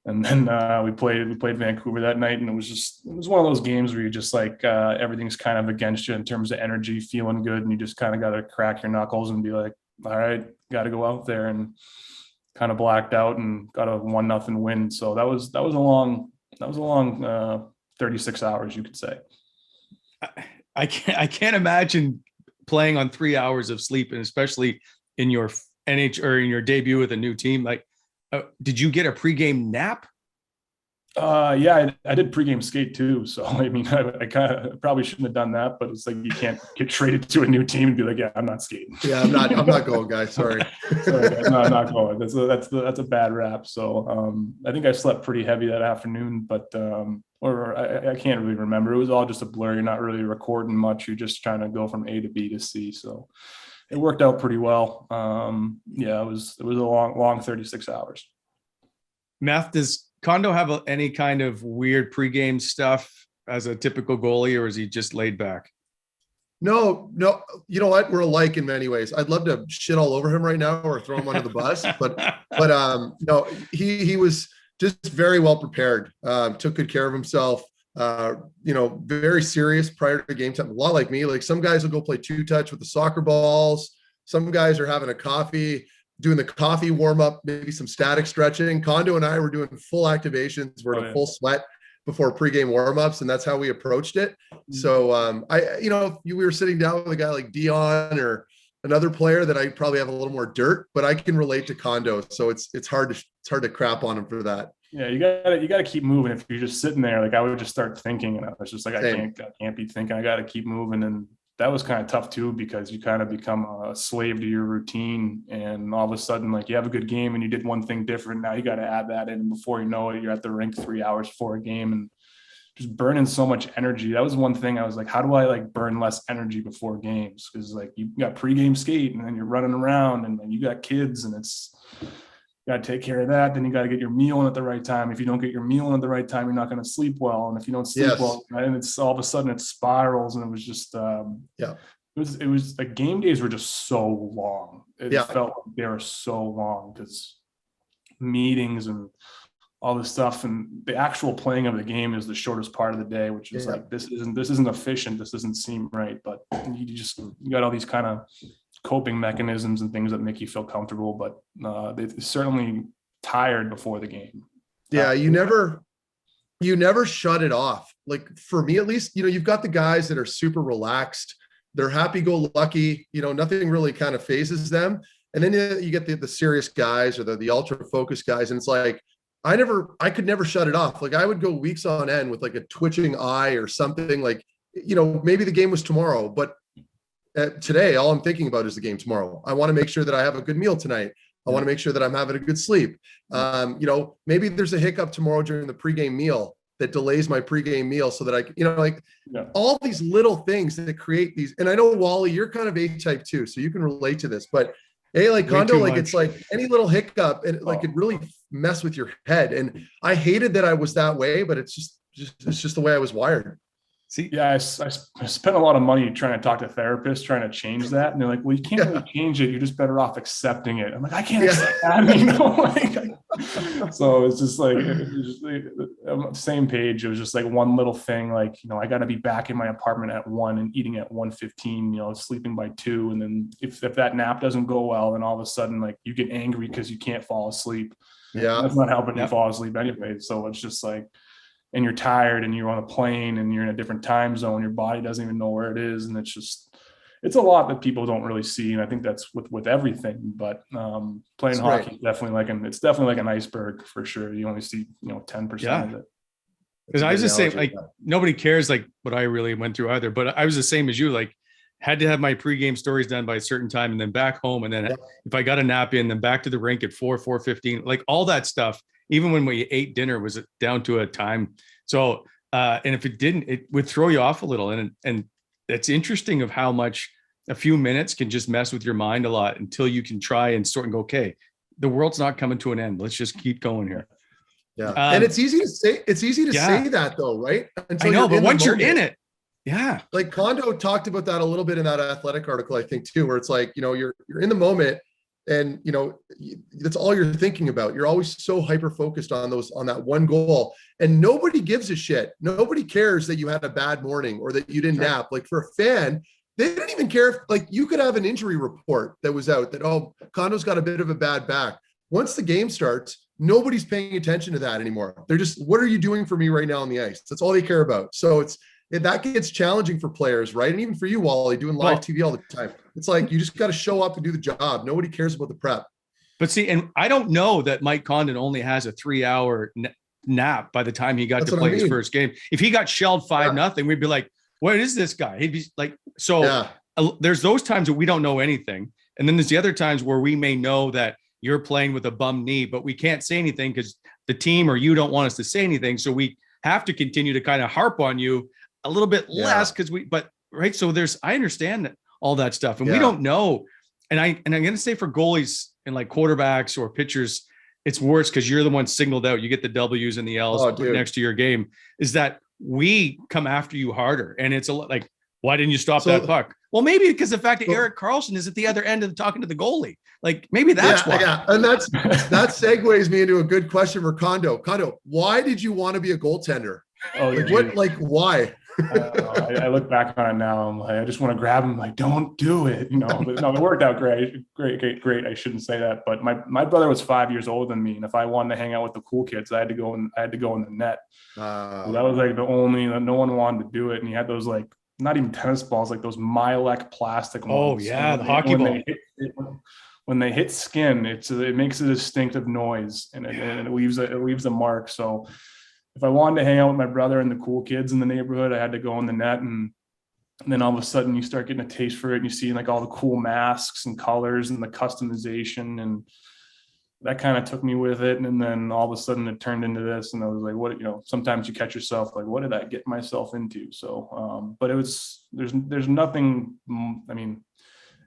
[SPEAKER 4] And then we played Vancouver that night. And it was one of those games where you just like, everything's kind of against you in terms of energy, feeling good. And you just kind of got to crack your knuckles and be like, all right, got to go out there, and kind of blacked out and got a 1-0 win. So that was a long 36 hours, you could say.
[SPEAKER 2] I can't imagine playing on 3 hours of sleep, and especially in your NH or in your debut with a new team. Like, did you get a pregame nap?
[SPEAKER 4] Yeah, I did pregame skate too. So, I mean, I kind of probably shouldn't have done that, but it's like, you can't get traded to a new team and be like, yeah, I'm not skating.
[SPEAKER 3] Yeah, I'm not going, guys. Sorry.
[SPEAKER 4] Sorry guys. No, I'm not going. That's a bad rap. So, I think I slept pretty heavy that afternoon, but, I can't really remember. It was all just a blur. You're not really recording much. You're just trying to go from A to B to C. So it worked out pretty well. Yeah, it was a long 36 hours.
[SPEAKER 2] Meth, does Condon have any kind of weird pregame stuff as a typical goalie, or is he just laid back?
[SPEAKER 3] No. You know what? We're alike in many ways. I'd love to shit all over him right now or throw him under the bus, but no, he was just very well prepared. Took good care of himself. Very serious prior to game time. A lot like me. Like, some guys will go play 2-touch with the soccer balls. Some guys are having a coffee, doing the coffee warm up, maybe some static stretching. Condon and I were doing full activations. We're in a full sweat before pregame warm ups, and that's how we approached it. So we were sitting down with a guy like Dion or another player that I probably have a little more dirt, but I can relate to Condon. So it's hard to crap on him for that.
[SPEAKER 4] Yeah, you got to keep moving. If you're just sitting there, like, I would just start thinking, and I was just like, I can't be thinking. I got to keep moving. And that was kind of tough too, because you kind of become a slave to your routine, and all of a sudden, like, you have a good game and you did one thing different. Now you got to add that in, and before you know it, you're at the rink 3 hours before a game and just burning so much energy. That was one thing I was like, how do I like burn less energy before games? Because like, you got pregame skate, and then you're running around, and then you got kids, and it's, you got to take care of that. Then you got to get your meal in at the right time. If you don't get your meal in at the right time, you're not going to sleep well. And if you don't sleep well, and it's all of a sudden it spirals. And it was just, it was like, game days were just so long. It felt like they were so long, because meetings and all this stuff, and the actual playing of the game is the shortest part of the day, which is like, this isn't efficient. This doesn't seem right, but you got all these kind of coping mechanisms and things that make you feel comfortable, but they certainly tired before the game.
[SPEAKER 3] Yeah, you never shut it off. Like, for me at least, you've got the guys that are super relaxed, they're happy-go-lucky, nothing really kind of phases them, and then you get the serious guys or the ultra focused guys, and it's like, I could never shut it off. Like, I would go weeks on end with like a twitching eye or something, like, maybe the game was tomorrow, but today, all I'm thinking about is the game tomorrow. I want to make sure that I have a good meal tonight. I want to make sure that I'm having a good sleep. Maybe there's a hiccup tomorrow during the pregame meal that delays my pregame meal, so that all these little things that create these. And I know, Wally, you're kind of A-type too, so you can relate to this, but like Condon, like, it's like any little hiccup and like it really mess with your head. And I hated that I was that way, but it's just the way I was wired.
[SPEAKER 4] See, yeah, I spent a lot of money trying to talk to therapists, trying to change that. And they're like, well, you can't really change it. You're just better off accepting it. I'm like, I can't accept that. So it's just like, I'm on the same page. It was just like one little thing. Like, I got to be back in my apartment at 1 and eating at 1:15, sleeping by 2. And then if that nap doesn't go well, then all of a sudden, like, you get angry because you can't fall asleep. Yeah. That's not helping you fall asleep anyway. So it's just like, and you're tired and you're on a plane and you're in a different time zone, your body doesn't even know where it is. And it's a lot that people don't really see. And I think that's with everything, but playing hockey is definitely like an iceberg for sure. You only see, 10% of it.
[SPEAKER 2] Because I was just saying, like, nobody cares like what I really went through either, but I was the same as you, like, had to have my pregame stories done by a certain time, and then back home. And then if I got a nap in, then back to the rink at 4:15, like all that stuff. Even when we ate dinner was down to a time. So, and if it didn't, it would throw you off a little. And it's interesting of how much a few minutes can just mess with your mind a lot until you can try and sort and go, okay, the world's not coming to an end. Let's just keep going here.
[SPEAKER 3] Yeah. And it's easy to say that though, right?
[SPEAKER 2] I know, but once you're in it, yeah.
[SPEAKER 3] Like Condon talked about that a little bit in that Athletic article, I think too, where it's like, you're in the moment and, that's all you're thinking about. You're always so hyper-focused on that one goal, and nobody gives a shit. Nobody cares that you had a bad morning or that you didn't nap. Like for a fan, they didn't even care if, like, you could have an injury report that was out that, Condon's got a bit of a bad back. Once the game starts, nobody's paying attention to that anymore. They're just, what are you doing for me right now on the ice? That's all they care about. So that gets challenging for players, right? And even for you, Wally, doing live TV all the time. It's like, you just got to show up and do the job. Nobody cares about the prep.
[SPEAKER 2] But see, and I don't know that Mike Condon only has a 3-hour nap by the time he got to play his first game. If he got shelled 5-0, we'd be like, what is this guy? He'd be like, there's those times that we don't know anything. And then there's the other times where we may know that you're playing with a bum knee, but we can't say anything because the team or you don't want us to say anything. So we have to continue to kind of harp on you a little bit less right. So I understand that all that stuff, and we don't know. And I'm going to say for goalies and like quarterbacks or pitchers, it's worse because you're the one signaled out. You get the W's and the L's next to your game, is that we come after you harder. And it's like, why didn't you stop that puck? Well, maybe because the fact that Erik Karlsson is at the other end of talking to the goalie. Like maybe that's why. Yeah.
[SPEAKER 3] And that segues me into a good question for Condon. Condon, why did you want to be a goaltender? Why?
[SPEAKER 4] I look back on it now. I'm like, I just want to grab him. Like, don't do it. But no, it worked out great. I shouldn't say that, but my brother was 5 years older than me, and if I wanted to hang out with the cool kids, I had to go in the net. So that was like the only. No one wanted to do it, and he had those like not even tennis balls, like those Milek plastic ones.
[SPEAKER 2] Oh yeah, the hockey ball.
[SPEAKER 4] When they hit skin, it makes a distinctive noise, and it leaves a mark. So if I wanted to hang out with my brother and the cool kids in the neighborhood, I had to go in the net. And then all of a sudden you start getting a taste for it, and you see like all the cool masks and colors and the customization, and that kind of took me with it. And then all of a sudden it turned into this, and I was like, what, sometimes you catch yourself like, what did I get myself into? So, but there's nothing, I mean,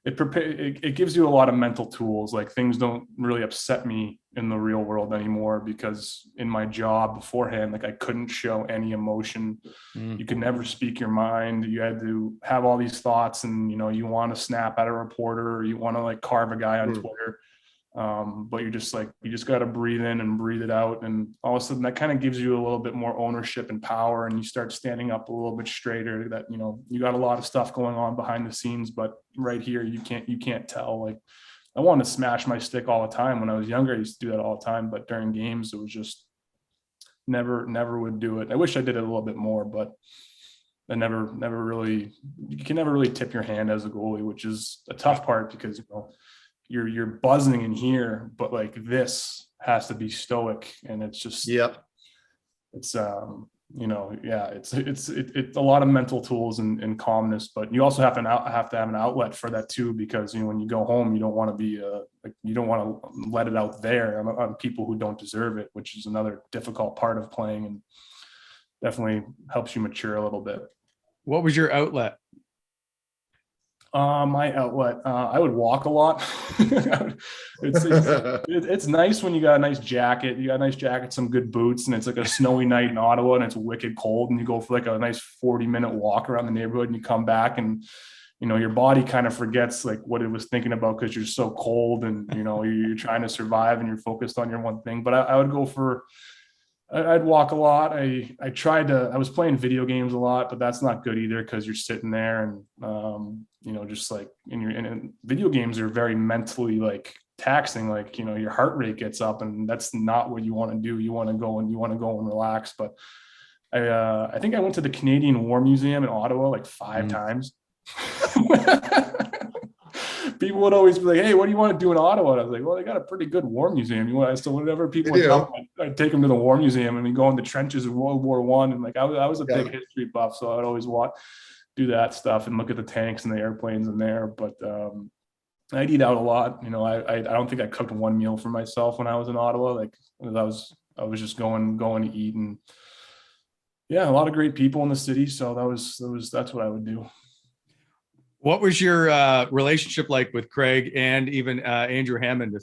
[SPEAKER 4] it gives you a lot of mental tools. Like things don't really upset me in the real world anymore, because in my job beforehand, like I couldn't show any emotion. You could never speak your mind. You had to have all these thoughts, and you want to snap at a reporter, or you want to like carve a guy on Twitter. But you just got to breathe in and breathe it out. And all of a sudden that kind of gives you a little bit more ownership and power, and you start standing up a little bit straighter, that, you got a lot of stuff going on behind the scenes, but right here, you can't tell. Like I wanted to smash my stick all the time. When I was younger, I used to do that all the time, but during games, it was just never would do it. I wish I did it a little bit more, but I never really, you can never really tip your hand as a goalie, which is a tough part, because, you're buzzing in here, but like this has to be stoic, and it's just, it's a lot of mental tools and calmness, but you also have to have an outlet for that too, because when you go home, you don't want to be you don't want to let it out there on people who don't deserve it, which is another difficult part of playing, and definitely helps you mature a little bit.
[SPEAKER 2] What was your outlet?
[SPEAKER 4] My outlet, I would walk a lot. It's nice when you got a nice jacket. You got a nice jacket, some good boots, and it's like a snowy night in Ottawa, and it's wicked cold, and you go for like a nice 40-minute walk around the neighborhood, and you come back, and your body kind of forgets like what it was thinking about, because you're so cold, and you're trying to survive, and you're focused on your one thing. But I would go for, I'd walk a lot. I was playing video games a lot, but that's not good either, because you're sitting there and, just like and video games are very mentally like taxing. Like, your heart rate gets up, and that's not what you want to do. You want to go and relax. But I think I went to the Canadian War Museum in Ottawa like 5 times. People would always be like, hey, what do you want to do in Ottawa? And I was like, well, they got a pretty good war museum. So whenever people would come, I'd take them to the war museum, and we go in the trenches of World War I. And like, I was a big history buff, so I'd always do that stuff and look at the tanks and the airplanes in there. But I'd eat out a lot. I don't think I cooked one meal for myself when I was in Ottawa. Like I was just going to eat, and a lot of great people in the city. So that's what I would do.
[SPEAKER 2] What was your relationship like with Craig and even Andrew Hammond,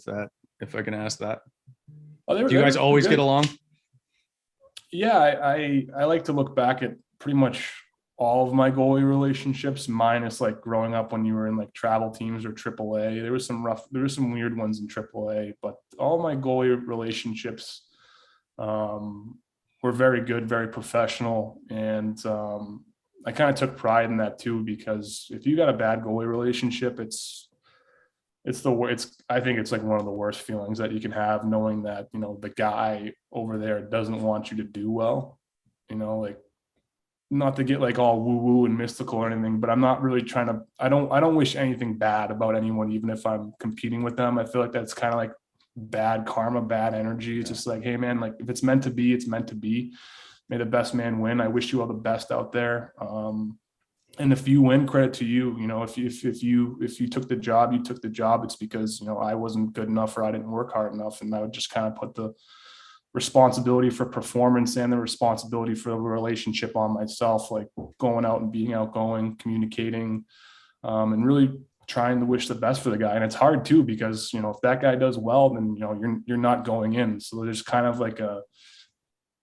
[SPEAKER 2] if I can ask that?
[SPEAKER 4] Do
[SPEAKER 2] you guys always get along?
[SPEAKER 4] Yeah, I like to look back at pretty much all of my goalie relationships, minus like growing up when you were in like travel teams or AAA. There was some weird ones in AAA, but all my goalie relationships were very good, very professional. And I kind of took pride in that too, because if you got a bad goalie relationship, I think it's like one of the worst feelings that you can have, knowing that, the guy over there doesn't want you to do well, like, not to get like all woo woo and mystical or anything, but I'm not really trying to, I don't wish anything bad about anyone, even if I'm competing with them. I feel like that's kind of like bad karma, bad energy. It's just like, hey man, like if it's meant to be, it's meant to be. May the best man win. I wish you all the best out there. And if you win, credit to you. If you took the job, you took the job. It's because, I wasn't good enough or I didn't work hard enough. And I would just kind of put the responsibility for performance and the responsibility for the relationship on myself, like going out and being outgoing, communicating, and really trying to wish the best for the guy. And it's hard too, because, if that guy does well, then, you're not going in. So there's kind of like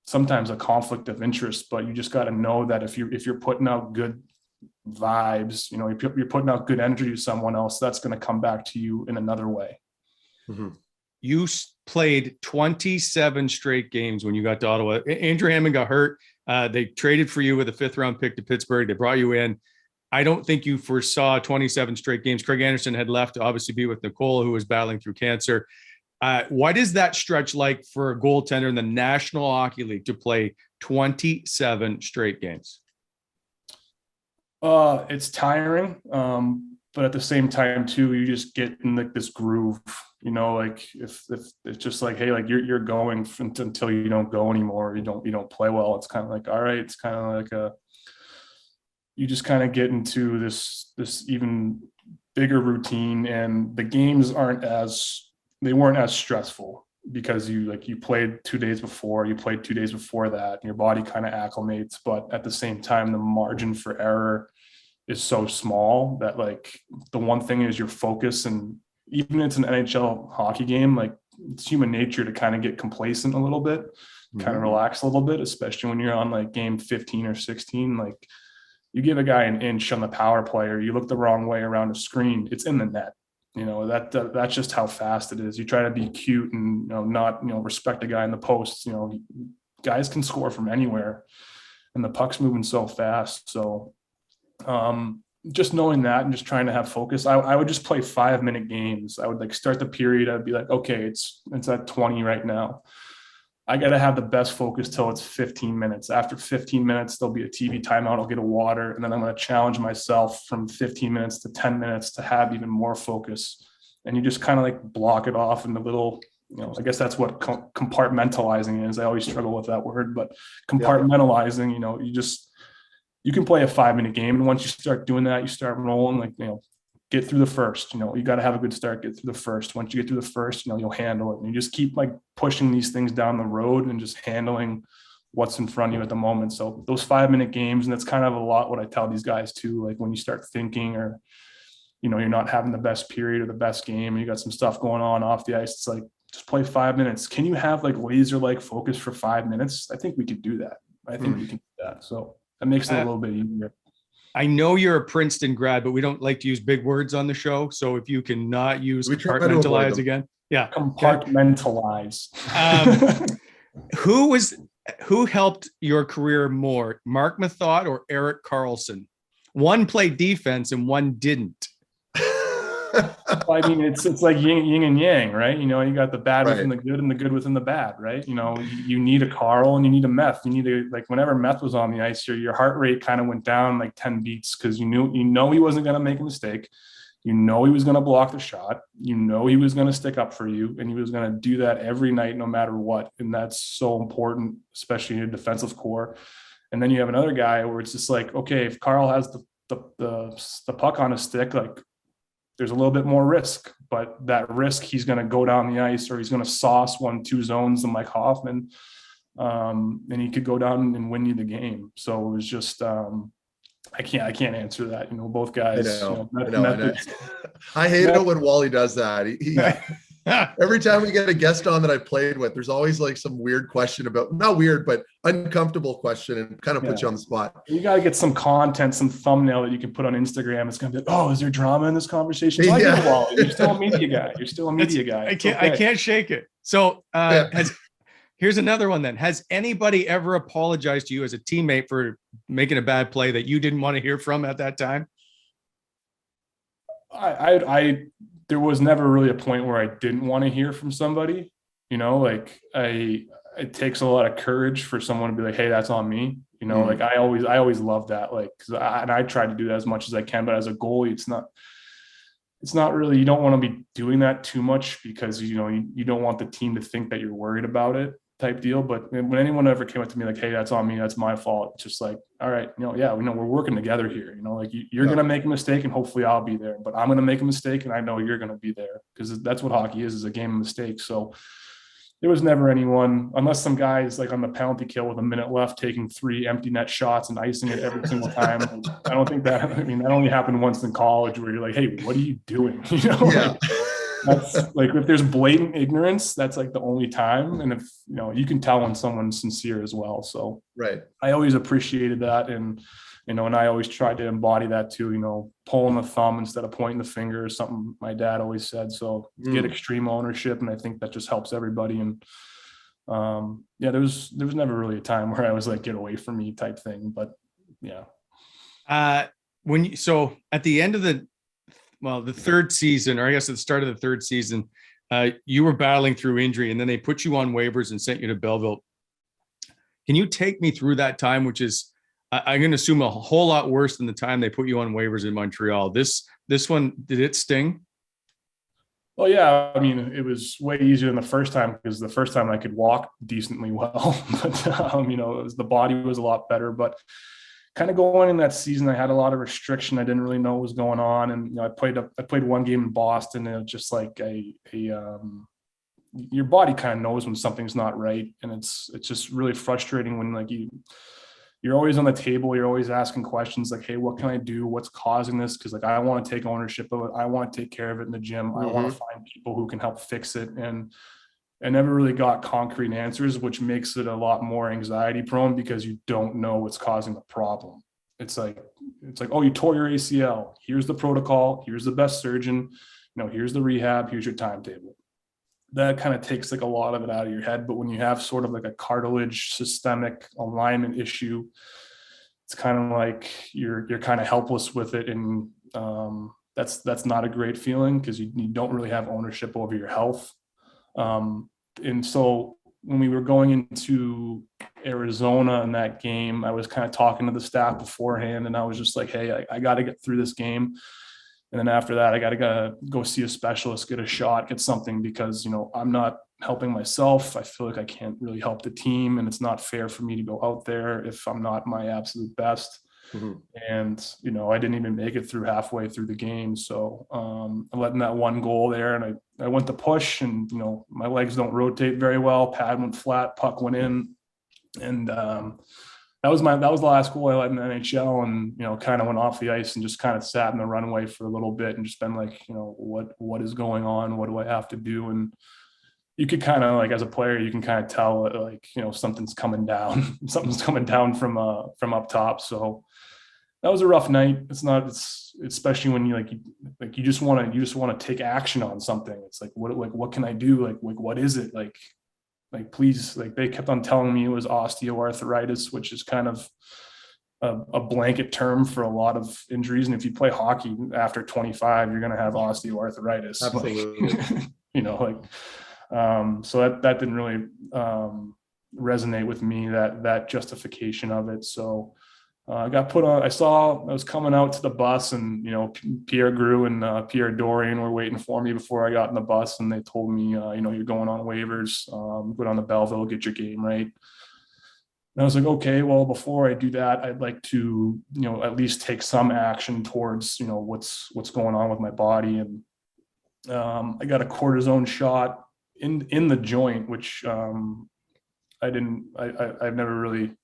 [SPEAKER 4] sometimes a conflict of interest, but you just got to know that if you're putting out good vibes, if you're putting out good energy to someone else, that's going to come back to you in another way.
[SPEAKER 3] Mm-hmm.
[SPEAKER 2] You played 27 straight games when you got to Ottawa. Andrew Hammond got hurt. They traded for you with a 5th round pick to Pittsburgh. They brought you in. I don't think you foresaw 27 straight games. Craig Anderson had left to obviously be with Nicole, who was battling through cancer. What is that stretch like for a goaltender in the National Hockey League to play 27 straight games?
[SPEAKER 4] It's tiring. But at the same time too, you just get in like this groove, like if it's just like, hey, like you're going until you don't go anymore, you don't play well. It's kind of like, all right, it's kind of like you just kind of get into this even bigger routine, and the games weren't as stressful because you played 2 days before, you played 2 days before that, and your body kind of acclimates. But at the same time, the margin for error is so small that like the one thing is your focus. And even it's an NHL hockey game, like it's human nature to kind of get complacent a little bit, kind of relax a little bit, especially when you're on like game 15 or 16. Like you give a guy an inch on the power play, or you look the wrong way around a screen, it's in the net. That's just how fast it is. You try to be cute and not respect a guy in the post. Guys can score from anywhere, and the puck's moving so fast. So just knowing that and just trying to have focus, I would just play 5-minute games. I would like start the period. I'd be like, okay, it's at 20 right now. I got to have the best focus till it's 15 minutes. After 15 minutes, there'll be a TV timeout. I'll get a water. And then I'm going to challenge myself from 15 minutes to 10 minutes to have even more focus. And you just kind of like block it off into little, I guess that's what compartmentalizing is. I always struggle with that word, but compartmentalizing, you can play a 5-minute game. And once you start doing that, you start rolling, like, get through the first, you got to have a good start, get through the first. Once you get through the first, you'll handle it. And you just keep like pushing these things down the road and just handling what's in front of you at the moment. So those 5-minute games, and that's kind of a lot what I tell these guys too, like when you start thinking or, you're not having the best period or the best game, and you got some stuff going on off the ice, it's like, just play 5 minutes. Can you have like laser-like focus for 5 minutes? I think we could do that. I think we can do that. So that makes it a little bit easier.
[SPEAKER 2] I know you're a Princeton grad, but we don't like to use big words on the show. So if you can not use compartmentalize again. Yeah.
[SPEAKER 4] Compartmentalize.
[SPEAKER 2] Who helped your career more, Marc Methot or Erik Karlsson? One played defense and one didn't.
[SPEAKER 4] I mean, it's like yin and yang, right? You got the bad within the good and the good within the bad, right? You need a Carl and you need a Meth. You need to, like, whenever Meth was on the ice, your heart rate kind of went down like 10 beats because you know he wasn't going to make a mistake. He was going to block the shot. He was going to stick up for you, and he was going to do that every night, no matter what. And that's so important, especially in a defensive core. And then you have another guy where it's just like, okay, if Carl has the puck on his stick, like, there's a little bit more risk, but that risk, he's going to go down the ice, or he's going to sauce 1-2 zones to Mike Hoffman. And he could go down and win you the game. So it was just, I can't answer that. Both guys.
[SPEAKER 3] I know. I hate it when Wally does that. Every time we get a guest on that I played with, there's always like some weird question about, not weird, but uncomfortable question, and kind of put you on the spot.
[SPEAKER 4] You got to get some content, some thumbnail that you can put on Instagram. It's going to be like, oh, is there drama in this conversation? So I get it, Wally. You're still a media guy.
[SPEAKER 2] I can't shake it. So here's another one then. Has anybody ever apologized to you as a teammate for making a bad play that you didn't want to hear from at that time?
[SPEAKER 4] There was never really a point where I didn't want to hear from somebody, like it takes a lot of courage for someone to be like, hey, that's on me. Like I always love that. Like, and I try to do that as much as I can, but as a goalie, it's not really, you don't want to be doing that too much because, you don't want the team to think that you're worried about it type deal. But when anyone ever came up to me like, hey, that's on me, that's my fault. It's just like, all right, yeah, we know we're working together here. Like you're going to make a mistake and hopefully I'll be there, but I'm going to make a mistake and I know you're going to be there, because that's what hockey is a game of mistakes. So there was never anyone, unless some guy is like on the penalty kill with a minute left, taking 3 empty net shots and icing it every single time. I don't think that only happened once in college where you're like, hey, what are you doing? That's like, if there's blatant ignorance, that's like the only time. And if, you can tell when someone's sincere as well. So
[SPEAKER 3] right.
[SPEAKER 4] I always appreciated that. And, and I always tried to embody that too, pulling the thumb instead of pointing the finger is something my dad always said. So get extreme ownership. And I think that just helps everybody. And there was never really a time where I was like, get away from me type thing, but yeah.
[SPEAKER 2] So at the end of the third season, or I guess at the start of the third season, you were battling through injury and then they put you on waivers and sent you to Belleville. Can you take me through that time, which is, I'm going to assume, a whole lot worse than the time they put you on waivers in Montreal? This one, did it sting?
[SPEAKER 4] Well, yeah, it was way easier than the first time, because the first time I could walk decently well, but the body was a lot better. But kind of going in that season, I had a lot of restriction. I didn't really know what was going on. And I played one game in Boston, and it was just like your body kind of knows when something's not right. And it's just really frustrating when like you're always on the table. You're always asking questions like, hey, what can I do? What's causing this? Cause like, I want to take ownership of it. I want to take care of it in the gym. I want to find people who can help fix it. And I never really got concrete answers, which makes it a lot more anxiety prone, because you don't know what's causing the problem. It's like, oh, you tore your ACL. Here's the protocol. Here's the best surgeon. Here's the rehab. Here's your timetable. That kind of takes like a lot of it out of your head. But when you have sort of like a cartilage systemic alignment issue, it's kind of like you're kind of helpless with it. And that's not a great feeling, because you don't really have ownership over your health. And so when we were going into Arizona in that game, I was kind of talking to the staff beforehand, and I was just like, hey, I got to get through this game. And then after that, I got to go see a specialist, get a shot, get something, because, I'm not helping myself. I feel like I can't really help the team, and it's not fair for me to go out there if I'm not my absolute best. And, I didn't even make it through halfway through the game. So I let in that one goal there, and I went to push, and, my legs don't rotate very well. Pad went flat, puck went in. And that was the last goal I let in the NHL, and, kind of went off the ice and just kind of sat in the runway for a little bit and just been like, what is going on? What do I have to do? And you could kind of, like, as a player, you can kind of tell like, something's coming down, from up top. So that was a rough night. It's especially when you just want to take action on something. It's like, what can I do? Like, what is it? Like, please, like, they kept on telling me it was osteoarthritis, which is kind of a blanket term for a lot of injuries. And if you play hockey after 25, you're going to have osteoarthritis.
[SPEAKER 3] Absolutely.
[SPEAKER 4] So that didn't really resonate with me, that justification of it. So I got put on. I was coming out to the bus, and Pierre Grew and Pierre Dorian were waiting for me before I got in the bus, and they told me, you're going on waivers. Go down to Belleville, get your game right. And I was like, okay, well, before I do that, I'd like to, at least take some action towards, what's going on with my body. And I got a cortisone shot in the joint, which I've never really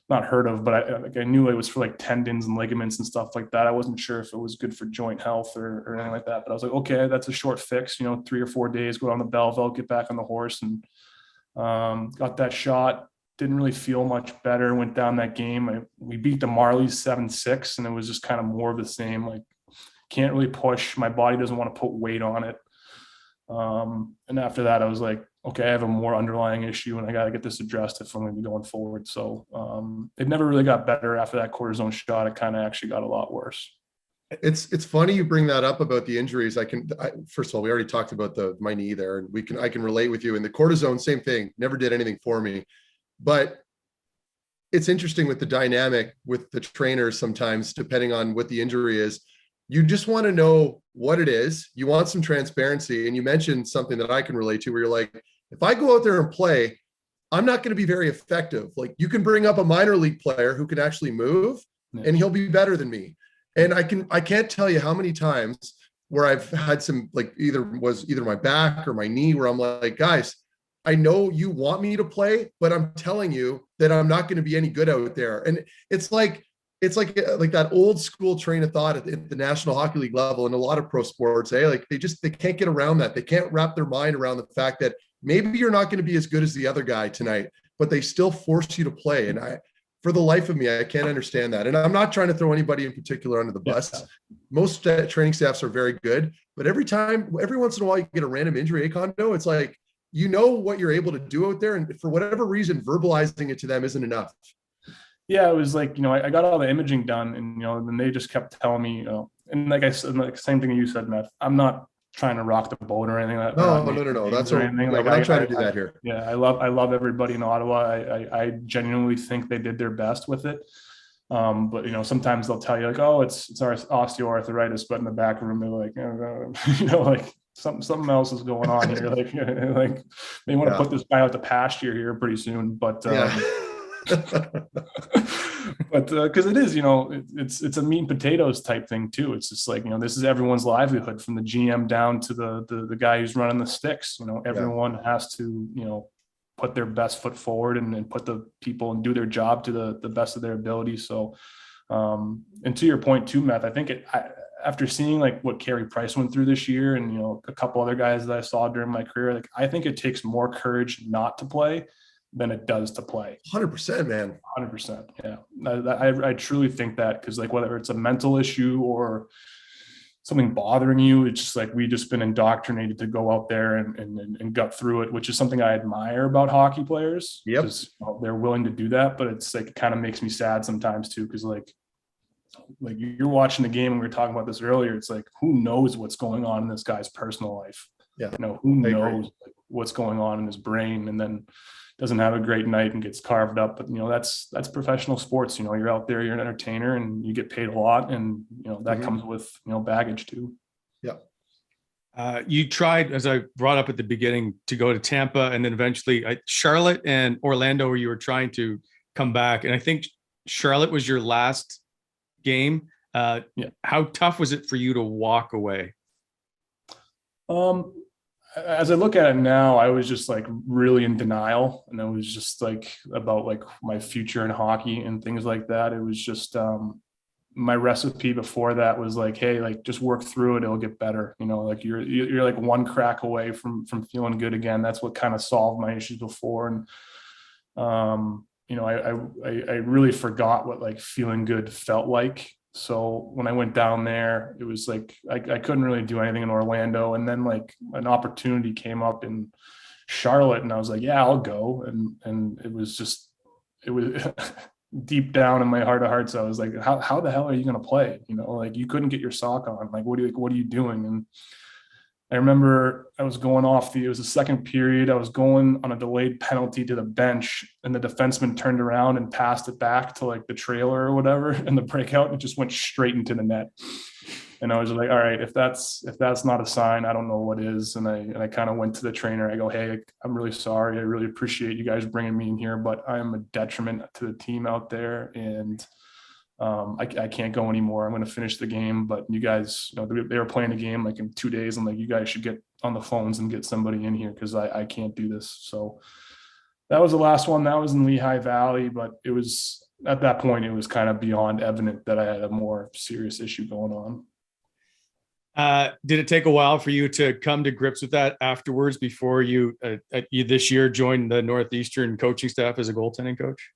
[SPEAKER 4] not heard of, but I knew it was for like tendons and ligaments and stuff like that. I wasn't sure if it was good for joint health or anything like that, but I was like, okay, that's a short fix, 3 or 4 days, go on the Belleville, get back on the horse, and got that shot. Didn't really feel much better. Went down that game. We beat the Marlies 7-6, and it was just kind of more of the same. Like, can't really push. My body doesn't want to put weight on it. And after that, I was like, okay, I have a more underlying issue, and I got to get this addressed if I'm going to be going forward. So it never really got better after that cortisone shot. It kind of actually got a lot worse.
[SPEAKER 3] It's funny you bring that up about the injuries. First of all, we already talked about my knee there, and I can relate with you. And the cortisone, same thing, never did anything for me. But it's interesting with the dynamic with the trainers sometimes, depending on what the injury is. You just want to know what it is. You want some transparency. And you mentioned something that I can relate to, where you're like, if I go out there and play, I'm not going to be very effective. Like, you can bring up a minor league player who can actually move, and he'll be better than me. And I can't tell you how many times where I've had some, like, either my back or my knee, where I'm like, guys, I know you want me to play, but I'm telling you that I'm not going to be any good out there. And it's like that old school train of thought at the National Hockey League level and a lot of pro sports, like they can't get around that. They can't wrap their mind around the fact that maybe you're not going to be as good as the other guy tonight, but they still force you to play. And for the life of me, I can't understand that. And I'm not trying to throw anybody in particular under the bus. Yeah. Most training staffs are very good, but every once in a while you get a random injury, Condon, it's like, what you're able to do out there. And for whatever reason, verbalizing it to them isn't enough.
[SPEAKER 4] Yeah, it was like, I got all the imaging done, and, then they just kept telling me, and like I said, like same thing you said, Meth, I'm not trying to rock the boat or anything like that.
[SPEAKER 3] No. That's what we're not trying to do that here.
[SPEAKER 4] Yeah. I love everybody in Ottawa. I genuinely think they did their best with it. But, sometimes they'll tell you like, oh, it's our osteoarthritis, but in the back room, they're like, like something else is going on here. Like they want to put this guy out to pasture here pretty soon, but, but because it is, it's a meat and potatoes type thing too. It's just like, this is everyone's livelihood, from the GM down to the guy who's running the sticks. Everyone has to put their best foot forward and put the people and do their job to the best of their ability. So and to your point too, Meth, I think after seeing like what Carey Price went through this year, and a couple other guys that I saw during my career, like I think it takes more courage not to play than it does to play.
[SPEAKER 3] 100%, man.
[SPEAKER 4] 100%. Yeah. I truly think that, because like whether it's a mental issue or something bothering you, it's just like, we just been indoctrinated to go out there and gut through it, which is something I admire about hockey players.
[SPEAKER 3] Yep.
[SPEAKER 4] Because they're willing to do that, but it's like, it kind of makes me sad sometimes too. Cause like you're watching the game, and we were talking about this earlier. It's like, who knows what's going on in this guy's personal life?
[SPEAKER 3] Yeah.
[SPEAKER 4] Who knows what's going on in his brain, and then doesn't have a great night and gets carved up. But, that's professional sports. You're out there, you're an entertainer, and you get paid a lot. And, that comes with, baggage too.
[SPEAKER 3] Yeah.
[SPEAKER 2] You tried, as I brought up at the beginning, to go to Tampa, and then eventually Charlotte and Orlando, where you were trying to come back. And I think Charlotte was your last game. How tough was it for you to walk away?
[SPEAKER 4] As I look at it now, I was just like really in denial, and it was just like about like my future in hockey and things like that. It was just my recipe before that was like, hey, like just work through it, it'll get better. Like you're like one crack away from feeling good again. That's what kind of solved my issues before. And I really forgot what like feeling good felt like. So when I went down there, it was like I couldn't really do anything in Orlando. And then like an opportunity came up in Charlotte, and I was like, yeah, I'll go. And it was deep down in my heart of hearts, I was like, how the hell are you going to play? Like you couldn't get your sock on. Like, what are you doing? And I remember I was going it was the second period. I was going on a delayed penalty to the bench, and the defenseman turned around and passed it back to like the trailer or whatever, and the breakout, and it just went straight into the net. And I was like, all right, if that's not a sign, I don't know what is. And I kind of went to the trainer. I go, hey, I'm really sorry. I really appreciate you guys bringing me in here, but I am a detriment to the team out there. And I can't go anymore. I'm going to finish the game, but you guys, they were playing a game like in 2 days. I'm like, you guys should get on the phones and get somebody in here, because I can't do this. So that was the last one. That was in Lehigh Valley, but it was at that point, it was kind of beyond evident that I had a more serious issue going on.
[SPEAKER 2] Did it take a while for you to come to grips with that afterwards before you this year joined the Northeastern coaching staff as a goaltending coach?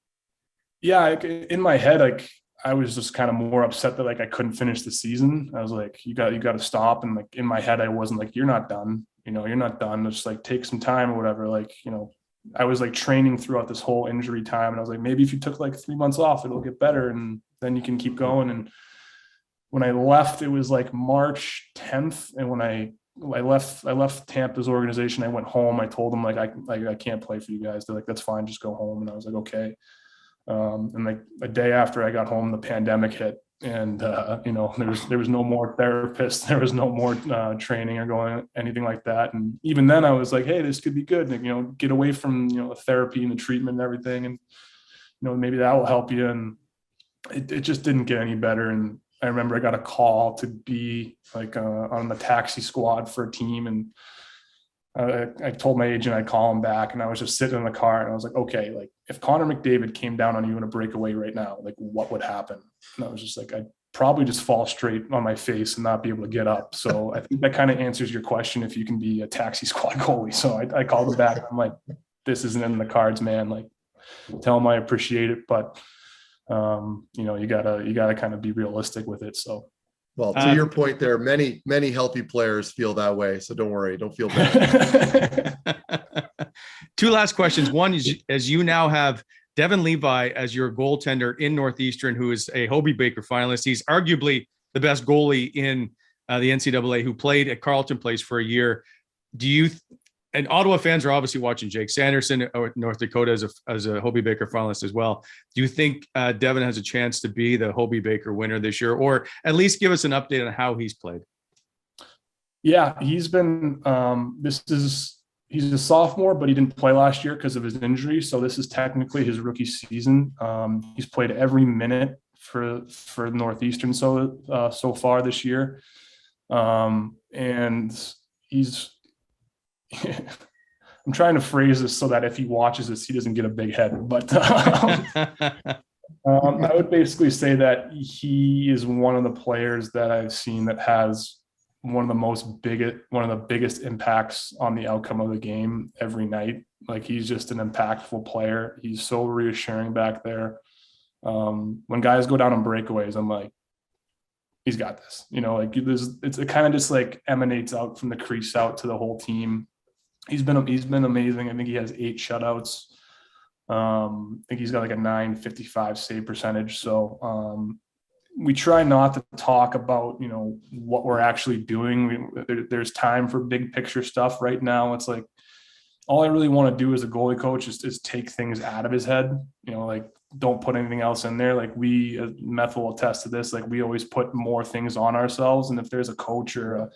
[SPEAKER 4] Yeah, in my head, like I was just kind of more upset that like I couldn't finish the season. I was like, you got to stop. And like in my head, I wasn't like, you're not done. You're not done. Just like take some time or whatever. Like, I was like training throughout this whole injury time. And I was like, maybe if you took like 3 months off, it'll get better. And then you can keep going. And when I left, it was like March 10th. And when I left Tampa's organization, I went home. I told them like, I can't play for you guys. They're like, that's fine. Just go home. And I was like, okay. And like a day after I got home, the pandemic hit, and there was no more therapists, there was no more training or going anything like that. And even then, I was like, hey, this could be good. And, get away from the therapy and the treatment and everything, and maybe that will help you. And it just didn't get any better. And I remember I got a call to be like on the taxi squad for a team, and I told my agent I'd call him back, and I was just sitting in the car, and I was like, okay, like if Connor McDavid came down on you in a breakaway right now, like what would happen? And I was just like, I'd probably just fall straight on my face and not be able to get up. So I think that kind of answers your question, if you can be a taxi squad goalie. So I called him back. I'm like, this isn't in the cards, man. Like, tell him I appreciate it, but you gotta kind of be realistic with it. So.
[SPEAKER 3] Well, to your point there, many healthy players feel that way. So don't worry. Don't feel bad.
[SPEAKER 2] Two last questions. One is, as you now have Devon Levi as your goaltender in Northeastern, who is a Hobey Baker finalist. He's arguably the best goalie in the NCAA, who played at Carleton Place for a year. And Ottawa fans are obviously watching Jake Sanderson or North Dakota as a Hobey Baker finalist as well. Do you think Devon has a chance to be the Hobey Baker winner this year, or at least give us an update on how he's played?
[SPEAKER 4] Yeah, he's been he's a sophomore, but he didn't play last year because of his injury. So this is technically his rookie season. He's played every minute for Northeastern so far this year. And he's I'm trying to phrase this so that if he watches this, he doesn't get a big head. But I would basically say that he is one of the players that I've seen that has one of the biggest impacts on the outcome of the game every night. Like, he's just an impactful player. He's so reassuring back there. When guys go down on breakaways, I'm like, he's got this, it kind of just like emanates out from the crease out to the whole team. He's been amazing. I think he has 8 shutouts. I think he's got like a .955 save percentage. So we try not to talk about, what we're actually doing. There's time for big picture stuff right now. It's like, all I really want to do as a goalie coach is take things out of his head, like, don't put anything else in there. Like, we, Methot will attest to this, like, we always put more things on ourselves. And if there's a coach or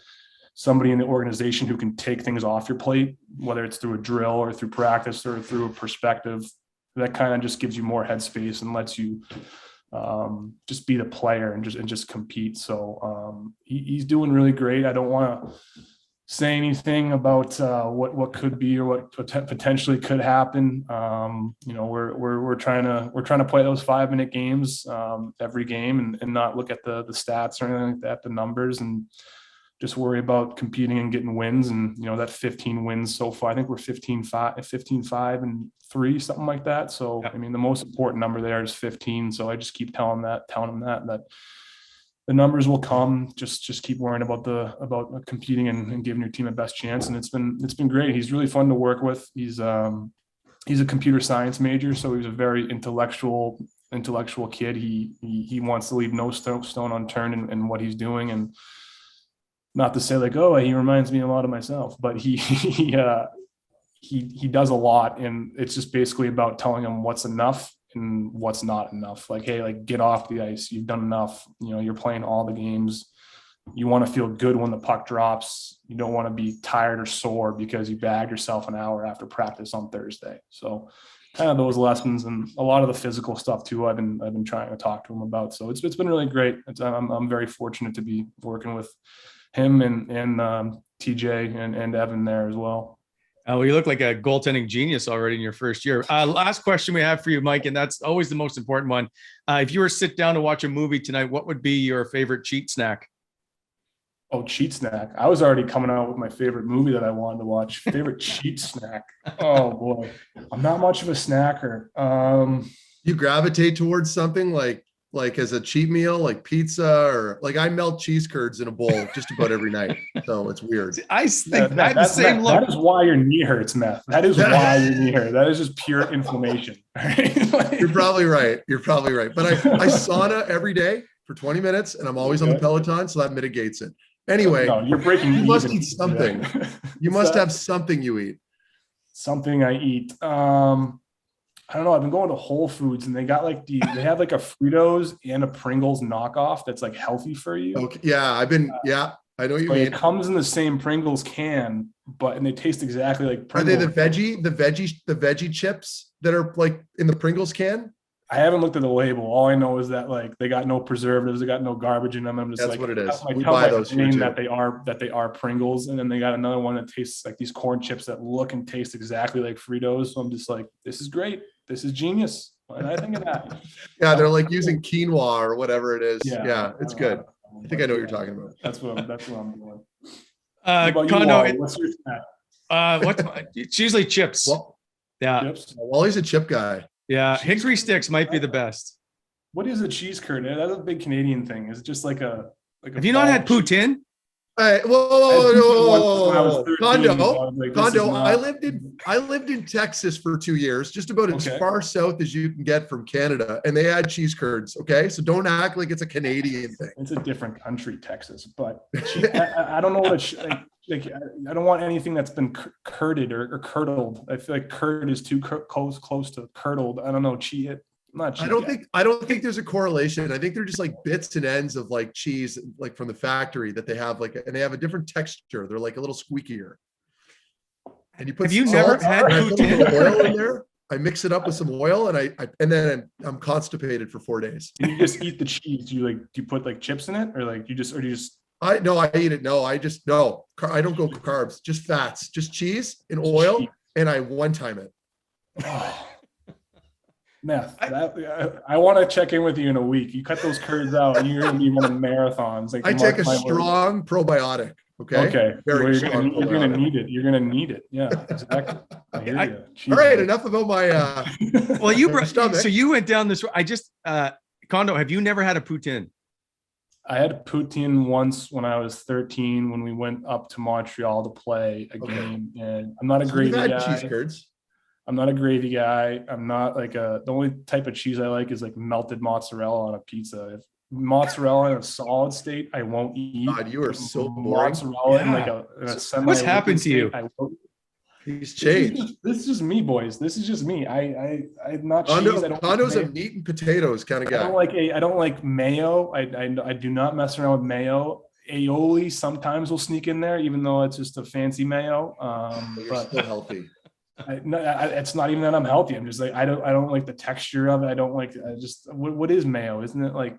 [SPEAKER 4] somebody in the organization who can take things off your plate, whether it's through a drill or through practice or through a perspective, that kind of just gives you more headspace and lets you just be the player and just compete. So he's doing really great. I don't want to say anything about what could be or what potentially could happen. We're trying to play those 5-minute games every game and not look at the stats or anything like that, the numbers, and just worry about competing and getting wins. And that 15 wins so far, I think we're 15-5-3, something like that. So yeah. I mean, the most important number there is 15. So I just keep telling him that the numbers will come. Just keep worrying about competing and giving your team a best chance. And it's been great. He's really fun to work with. He's a computer science major, so he's a very intellectual kid. He wants to leave no stone unturned in what he's doing. And not to say like, oh, he reminds me a lot of myself, but he does a lot. And it's just basically about telling him what's enough and what's not enough. Like, hey, like, get off the ice. You've done enough. You're playing all the games. You want to feel good when the puck drops. You don't want to be tired or sore because you bagged yourself an hour after practice on Thursday. So kind of those lessons and a lot of the physical stuff too, I've been trying to talk to him about. So it's been really great. I'm very fortunate to be working with him and TJ and Evan there as well.
[SPEAKER 2] Oh, you look like a goaltending genius already in your first year. Last question we have for you, Mike, and that's always the most important one. If you were to sit down to watch a movie tonight, what would be your favorite cheat snack?
[SPEAKER 4] Oh, cheat snack. I was already coming out with my favorite movie that I wanted to watch. Favorite cheat snack. Oh boy. I'm not much of a snacker.
[SPEAKER 3] You gravitate towards something like as a cheat meal, like pizza, or like I melt cheese curds in a bowl just about every night. So it's weird.
[SPEAKER 2] I think I have the same look.
[SPEAKER 4] That is why your knee hurts, Meth. That is why your knee hurts. That is just pure inflammation.
[SPEAKER 3] You're probably right. But I sauna every day for 20 minutes and I'm always on the Peloton. So that mitigates it. Anyway,
[SPEAKER 4] no, you're breaking.
[SPEAKER 3] You must eat something. You must have something you eat.
[SPEAKER 4] Something I eat. I don't know. I've been going to Whole Foods and they got like they have like a Fritos and a Pringles knockoff that's like healthy for you.
[SPEAKER 3] Okay. Yeah, I know what you mean.
[SPEAKER 4] It comes in the same Pringles can, and they taste exactly like Pringles.
[SPEAKER 3] Are they the veggie chips that are like in the Pringles can?
[SPEAKER 4] I haven't looked at the label. All I know is that like they got no preservatives, they got no garbage in them. I'm just
[SPEAKER 3] that's
[SPEAKER 4] like,
[SPEAKER 3] what it is.
[SPEAKER 4] We buy those that they are Pringles, and then they got another one that tastes like these corn chips that look and taste exactly like Fritos. So I'm just like, this is great. This is genius. Why did I think of that?
[SPEAKER 3] Yeah, they're like using quinoa or whatever it is. Yeah, it's good. I think I know what you're talking about.
[SPEAKER 4] That's what I'm doing.
[SPEAKER 2] Condon,
[SPEAKER 4] what's your snack?
[SPEAKER 2] It's usually chips.
[SPEAKER 3] Well,
[SPEAKER 2] yeah.
[SPEAKER 3] Chips? Wally's a chip guy.
[SPEAKER 2] Yeah, hickory sticks might be the best.
[SPEAKER 4] What is a cheese curd? That's a big Canadian thing. Is it just like a
[SPEAKER 2] Have you not had poutine?
[SPEAKER 3] Whoa. Condo. I lived in Texas for 2 years, just about as far south as you can get from Canada, and they had cheese curds. Okay, so don't act like it's a Canadian thing.
[SPEAKER 4] It's a different country, Texas, but I don't know what I don't want anything that's been curded or curdled. I feel like curd is too close to curdled. I don't know. I don't think there's a correlation. I think they're just like bits and ends of like cheese, like from the factory that they have and they have a different texture. They're like a little squeakier. And you put
[SPEAKER 2] never had poutine?
[SPEAKER 3] Oil in there? I mix it up with some oil and then I'm constipated for 4 days.
[SPEAKER 4] You just eat the cheese. Do you put like chips in it or do you just
[SPEAKER 3] I eat it. No, I don't go carbs, just fats, just cheese and oil. And I one time it.
[SPEAKER 4] Oh. Meth. I want to check in with you in a week. You cut those curds out, and you're going to be running marathons. Like
[SPEAKER 3] I take a strong probiotic. Okay.
[SPEAKER 4] You're going to need it. You're going to need it. Yeah, exactly. I hear you.
[SPEAKER 3] All right. Enough about my.
[SPEAKER 2] Well, so you went down this. Condo. Have you never had a poutine?
[SPEAKER 4] I had poutine once when I was 13 when we went up to Montreal to play a game, and I'm not a gravy guy.
[SPEAKER 3] Cheese curds.
[SPEAKER 4] I'm not a gravy guy. I'm not like the only type of cheese I like is like melted mozzarella on a pizza. If mozzarella in a solid state, I won't eat.
[SPEAKER 3] God, you are so boring.
[SPEAKER 4] Mozzarella in like a semi.
[SPEAKER 2] What's happened to you?
[SPEAKER 3] He's changed.
[SPEAKER 4] This is just me, boys. This is just me. I'm not cheese.
[SPEAKER 3] Condo's a meat and potatoes kind of guy.
[SPEAKER 4] I don't like mayo. I do not mess around with mayo. Aioli sometimes will sneak in there, even though it's just a fancy mayo.
[SPEAKER 3] But still healthy.
[SPEAKER 4] It's not even that I'm healthy. I'm just like I don't like the texture of it. I don't like. What is mayo? Isn't it like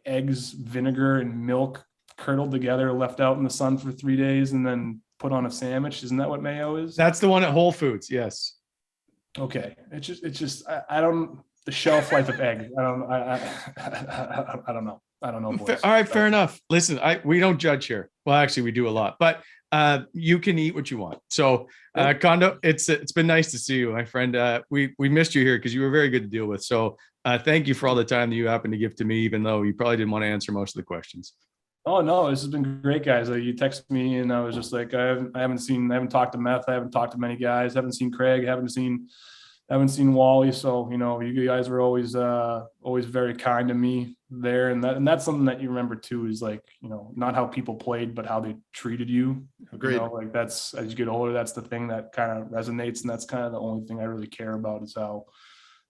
[SPEAKER 4] eggs, vinegar, and milk curdled together, left out in the sun for 3 days, and then put on a sandwich? Isn't that what mayo is?
[SPEAKER 2] That's the one at Whole Foods. Yes.
[SPEAKER 4] Okay. It's just I don't the shelf life of eggs. I don't know. I don't know. Boys.
[SPEAKER 2] All right, fair enough. Listen, we don't judge here. Well, actually, we do a lot, but you can eat what you want. So, Condo, it's been nice to see you, my friend. We missed you here because you were very good to deal with. So, thank you for all the time that you happened to give to me, even though you probably didn't want to answer most of the questions.
[SPEAKER 4] Oh no, this has been great, guys. You texted me and I was just like, I haven't talked to Meth. I haven't talked to many guys. I haven't seen Craig. I haven't seen Wally. So, you guys were always very kind to me there. And that's something that you remember too, is like, not how people played, but how they treated you.
[SPEAKER 3] Agreed.
[SPEAKER 4] Like that's, as you get older, that's the thing that kind of resonates. And that's kind of the only thing I really care about is how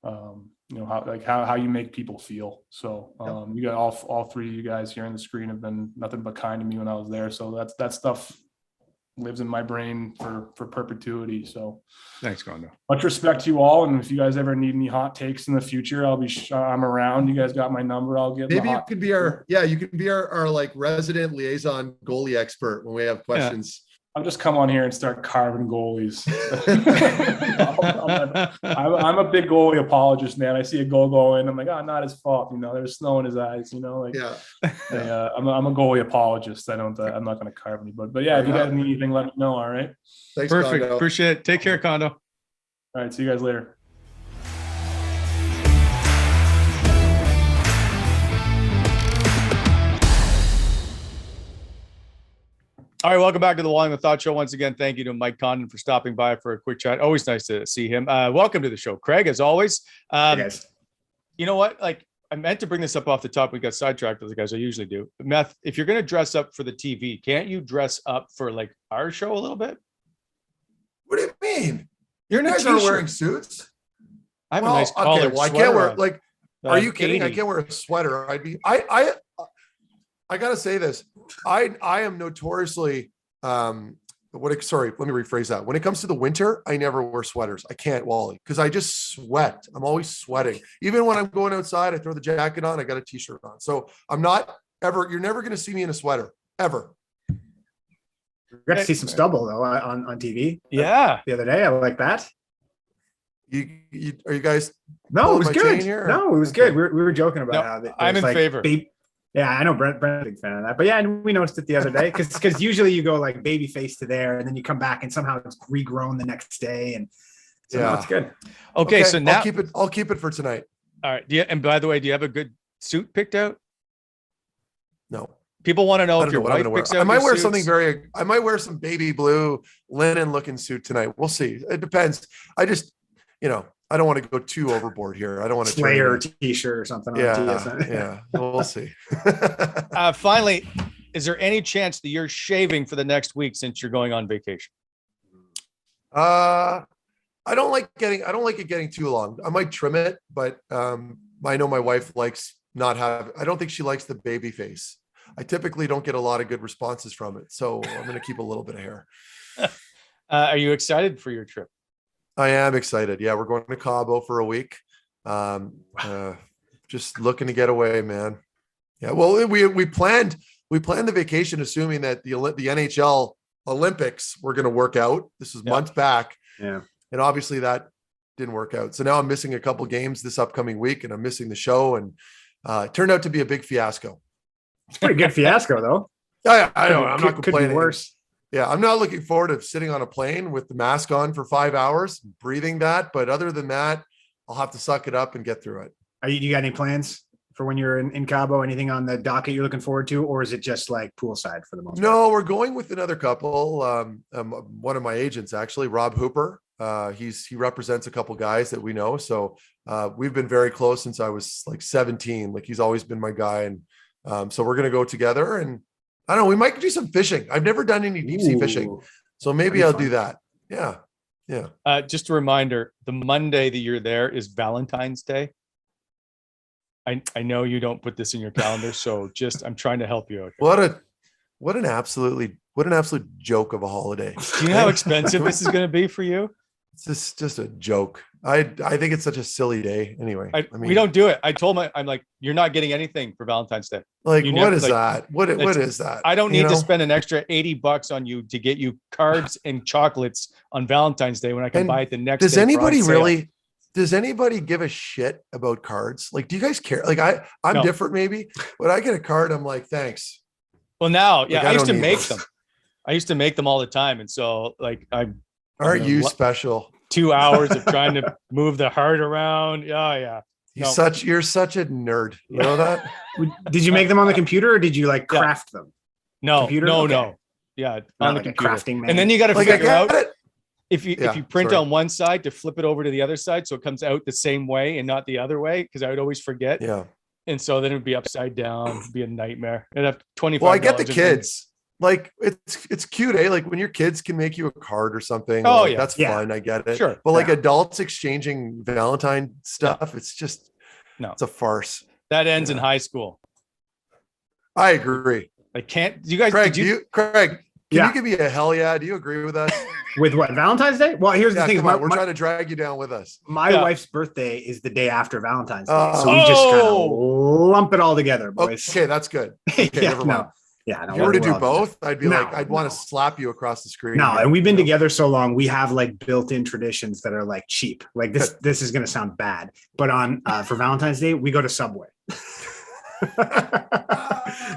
[SPEAKER 4] you make people feel. So you got all three of you guys here on the screen have been nothing but kind to me when I was there. So that stuff lives in my brain for perpetuity. So
[SPEAKER 2] thanks, Condo.
[SPEAKER 4] Much respect to you all. And if you guys ever need any hot takes in the future, I'm around. You guys got my number. I'll get.
[SPEAKER 3] Maybe you could be our like resident liaison goalie expert when we have questions.
[SPEAKER 4] I'll just come on here and start carving goalies. I'm a big goalie apologist, man. I see a goal going, I'm like, oh, not his fault. There's snow in his eyes. I'm a goalie apologist. I'm not going to carve anybody. But yeah, if you guys need anything, let me know. All right.
[SPEAKER 3] Thanks,
[SPEAKER 2] Perfect.
[SPEAKER 3] Condon.
[SPEAKER 2] Appreciate it. Take care, Condo.
[SPEAKER 4] All right. See you guys later.
[SPEAKER 2] All right, welcome back to the Wally Methot Show. Once again, thank you to Mike Condon for stopping by for a quick chat. Always nice to see him. Welcome to the show, Craig, as always.
[SPEAKER 5] Hey guys.
[SPEAKER 2] You know what? Like, I meant to bring this up off the top. We got sidetracked as I usually do. Meth, if you're going to dress up for the TV, can't you dress up for like our show a little bit?
[SPEAKER 3] What do you mean?
[SPEAKER 2] You're
[SPEAKER 3] You
[SPEAKER 2] in a
[SPEAKER 3] guys aren't
[SPEAKER 2] t-shirt.
[SPEAKER 3] wearing suits?
[SPEAKER 2] I have a nice collared
[SPEAKER 3] I
[SPEAKER 2] sweater
[SPEAKER 3] can't wear
[SPEAKER 2] on.
[SPEAKER 3] like. Are you
[SPEAKER 2] 80.
[SPEAKER 3] kidding? I can't wear a sweater. I gotta say this. I am notoriously let me rephrase that. When it comes to the winter, I never wear sweaters. I can't, Wally, because I just sweat. I'm always sweating. Even when I'm going outside, I throw the jacket on, I got a t-shirt on. So I'm not ever, you're never gonna see me in a sweater, ever.
[SPEAKER 5] We got to see some stubble though on TV.
[SPEAKER 2] Yeah.
[SPEAKER 5] The other day, I like that.
[SPEAKER 3] Are you guys?
[SPEAKER 5] No, it was
[SPEAKER 3] my
[SPEAKER 5] good.
[SPEAKER 3] chain here?
[SPEAKER 5] No, it was
[SPEAKER 3] Okay.
[SPEAKER 5] good. We were joking about how
[SPEAKER 2] I'm in favor.
[SPEAKER 5] Yeah, I know Brent's a big fan of that. But yeah, and we noticed it the other day because usually you go like baby face to there, and then you come back and somehow it's regrown the next day, and so no, it's good.
[SPEAKER 2] Okay, so now
[SPEAKER 3] I'll keep it for tonight.
[SPEAKER 2] all right. And by the way, do you have a good suit picked out?
[SPEAKER 3] No.
[SPEAKER 2] People want to know
[SPEAKER 3] I
[SPEAKER 2] if
[SPEAKER 3] don't
[SPEAKER 2] your
[SPEAKER 3] know what I'm
[SPEAKER 2] wife
[SPEAKER 3] gonna wear.
[SPEAKER 2] picks out
[SPEAKER 3] I might
[SPEAKER 2] your
[SPEAKER 3] wear
[SPEAKER 2] suits.
[SPEAKER 3] something I might wear some baby blue linen looking suit tonight. We'll see. It depends. I just, I don't want to go too overboard here. I don't want to
[SPEAKER 5] Slayer t-shirt or something.
[SPEAKER 3] Yeah. We'll see.
[SPEAKER 2] Finally, is there any chance that you're shaving for the next week since you're going on vacation?
[SPEAKER 3] I don't like it getting too long. I might trim it, but I know my wife likes I don't think she likes the baby face. I typically don't get a lot of good responses from it. So I'm going to keep a little bit of hair.
[SPEAKER 2] Are you excited for your trip?
[SPEAKER 3] I am excited. Yeah. We're going to Cabo for a week. Just looking to get away, man. Yeah. Well, we planned the vacation, assuming that the NHL Olympics were going to work out. This was months back.
[SPEAKER 5] Yeah.
[SPEAKER 3] And obviously that didn't work out. So now I'm missing a couple games this upcoming week, and I'm missing the show. And it turned out to be a big fiasco.
[SPEAKER 5] It's a pretty good fiasco though.
[SPEAKER 3] I know. I'm not
[SPEAKER 5] Could
[SPEAKER 3] complaining.
[SPEAKER 5] be worse.
[SPEAKER 3] Yeah. I'm not looking forward to sitting on a plane with the mask on for 5 hours, breathing that. But other than that, I'll have to suck it up and get through it.
[SPEAKER 5] You got any plans for when you're in Cabo? Anything on the docket you're looking forward to, or is it just like poolside for the most part?
[SPEAKER 3] No, we're going with another couple. One of my agents, actually, Rob Hooper. He represents a couple guys that we know. So we've been very close since I was like 17. Like he's always been my guy. And so we're going to go together, and I don't know, we might do some fishing. I've never done any deep sea fishing. So maybe I'll do that. Yeah. Yeah.
[SPEAKER 2] Just a reminder, the Monday that you're there is Valentine's Day. I know you don't put this in your calendar, so I'm trying to help you out here.
[SPEAKER 3] What an absolute joke of a holiday.
[SPEAKER 2] Do you know how expensive this is going to be for you?
[SPEAKER 3] It's just a joke. I think it's such a silly day. Anyway, I mean,
[SPEAKER 2] we don't do it. I told I'm like, you're not getting anything for Valentine's Day.
[SPEAKER 3] Like,
[SPEAKER 2] You
[SPEAKER 3] what
[SPEAKER 2] never-
[SPEAKER 3] is
[SPEAKER 2] like,
[SPEAKER 3] that? What is that?
[SPEAKER 2] I don't
[SPEAKER 3] You
[SPEAKER 2] need to
[SPEAKER 3] know?
[SPEAKER 2] spend an extra $80 on you to get you cards and chocolates on Valentine's Day when I can
[SPEAKER 3] And
[SPEAKER 2] buy it the next
[SPEAKER 3] Does
[SPEAKER 2] day.
[SPEAKER 3] anybody give a shit about cards? Like, do you guys care? Like I'm
[SPEAKER 2] No.
[SPEAKER 3] different maybe, but I get a card, I'm like, thanks.
[SPEAKER 2] Well, now, yeah,
[SPEAKER 3] Like,
[SPEAKER 2] I used to
[SPEAKER 3] don't need
[SPEAKER 2] make
[SPEAKER 3] this.
[SPEAKER 2] them. I used to make them all the time. And so like
[SPEAKER 3] Aren't you special?
[SPEAKER 2] 2 hours of trying to move the heart around. Yeah.
[SPEAKER 3] You're such a nerd. You know that?
[SPEAKER 5] Did you make them on the computer, or did you like craft them?
[SPEAKER 2] No,
[SPEAKER 5] Computer?
[SPEAKER 2] no,
[SPEAKER 5] Okay.
[SPEAKER 2] no. Yeah.
[SPEAKER 5] Not
[SPEAKER 2] On the
[SPEAKER 5] like a
[SPEAKER 2] computer.
[SPEAKER 5] crafting man.
[SPEAKER 2] And then you got to
[SPEAKER 3] Like I
[SPEAKER 2] figure out
[SPEAKER 3] get it.
[SPEAKER 2] if you print
[SPEAKER 3] sorry.
[SPEAKER 2] on one side to flip it over to the other side. So it comes out the same way and not the other way. Cause I would always forget.
[SPEAKER 3] Yeah.
[SPEAKER 2] And so then it would be upside down. It'd be a nightmare. It'd have 25.
[SPEAKER 3] Well, I get the kids. Like it's cute, eh? Like when your kids can make you a card or something.
[SPEAKER 2] Oh,
[SPEAKER 3] like,
[SPEAKER 2] yeah.
[SPEAKER 3] that's
[SPEAKER 5] Yeah.
[SPEAKER 3] fun. I get it.
[SPEAKER 2] Sure.
[SPEAKER 3] But like
[SPEAKER 5] Yeah.
[SPEAKER 3] adults exchanging Valentine stuff, it's just
[SPEAKER 2] No.
[SPEAKER 3] it's a farce.
[SPEAKER 2] That ends in
[SPEAKER 3] Yeah.
[SPEAKER 2] high school.
[SPEAKER 3] I agree.
[SPEAKER 2] I can't. Do you guys?
[SPEAKER 3] Craig,
[SPEAKER 2] did you,
[SPEAKER 3] Craig, can
[SPEAKER 5] Yeah.
[SPEAKER 3] you give me a hell yeah? Do you agree with us?
[SPEAKER 5] With what, Valentine's Day? Well, here's the
[SPEAKER 3] Yeah,
[SPEAKER 5] thing.
[SPEAKER 3] come
[SPEAKER 5] My,
[SPEAKER 3] on. We're
[SPEAKER 5] my,
[SPEAKER 3] trying to drag you down with us.
[SPEAKER 5] my
[SPEAKER 2] Yeah.
[SPEAKER 5] wife's birthday is the day after Valentine's Day.
[SPEAKER 3] Oh.
[SPEAKER 5] So we just kind of
[SPEAKER 2] Oh.
[SPEAKER 5] lump it all together, boys.
[SPEAKER 3] Okay, that's good. Okay,
[SPEAKER 5] Yeah,
[SPEAKER 3] never mind.
[SPEAKER 5] Yeah. No,
[SPEAKER 3] If you were to
[SPEAKER 5] we're
[SPEAKER 3] do
[SPEAKER 5] all
[SPEAKER 3] both, I'd be
[SPEAKER 5] No,
[SPEAKER 3] like, I'd want to slap you across the screen.
[SPEAKER 5] No,
[SPEAKER 3] here.
[SPEAKER 5] and we've been
[SPEAKER 3] You know?
[SPEAKER 5] together so long. We have like built-in traditions that are like cheap. Like this is going to sound bad, but on for Valentine's Day, we go to Subway.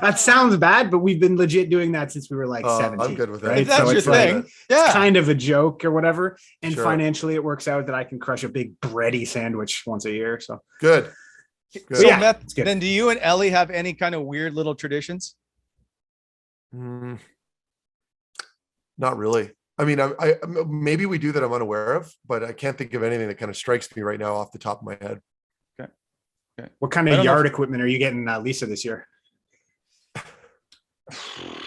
[SPEAKER 5] That sounds bad, but we've been legit doing that since we were like 17.
[SPEAKER 3] I'm good with that.
[SPEAKER 5] Right?
[SPEAKER 2] If that's
[SPEAKER 5] So
[SPEAKER 2] your
[SPEAKER 5] it's like,
[SPEAKER 2] thing, yeah.
[SPEAKER 5] kind of a joke or whatever. And
[SPEAKER 3] Sure.
[SPEAKER 5] financially, it works out that I can crush a big bready sandwich once a year. So
[SPEAKER 3] Good.
[SPEAKER 2] So
[SPEAKER 5] Yeah,
[SPEAKER 2] Meth,
[SPEAKER 5] it's good.
[SPEAKER 2] then do you and Ellie have any kind of weird little traditions?
[SPEAKER 3] Not really. I mean, I maybe we do that I'm unaware of, but I can't think of anything that kind of strikes me right now off the top of my head.
[SPEAKER 5] what kind
[SPEAKER 2] I
[SPEAKER 5] of
[SPEAKER 2] don't know
[SPEAKER 5] yard equipment are you getting Lisa this year?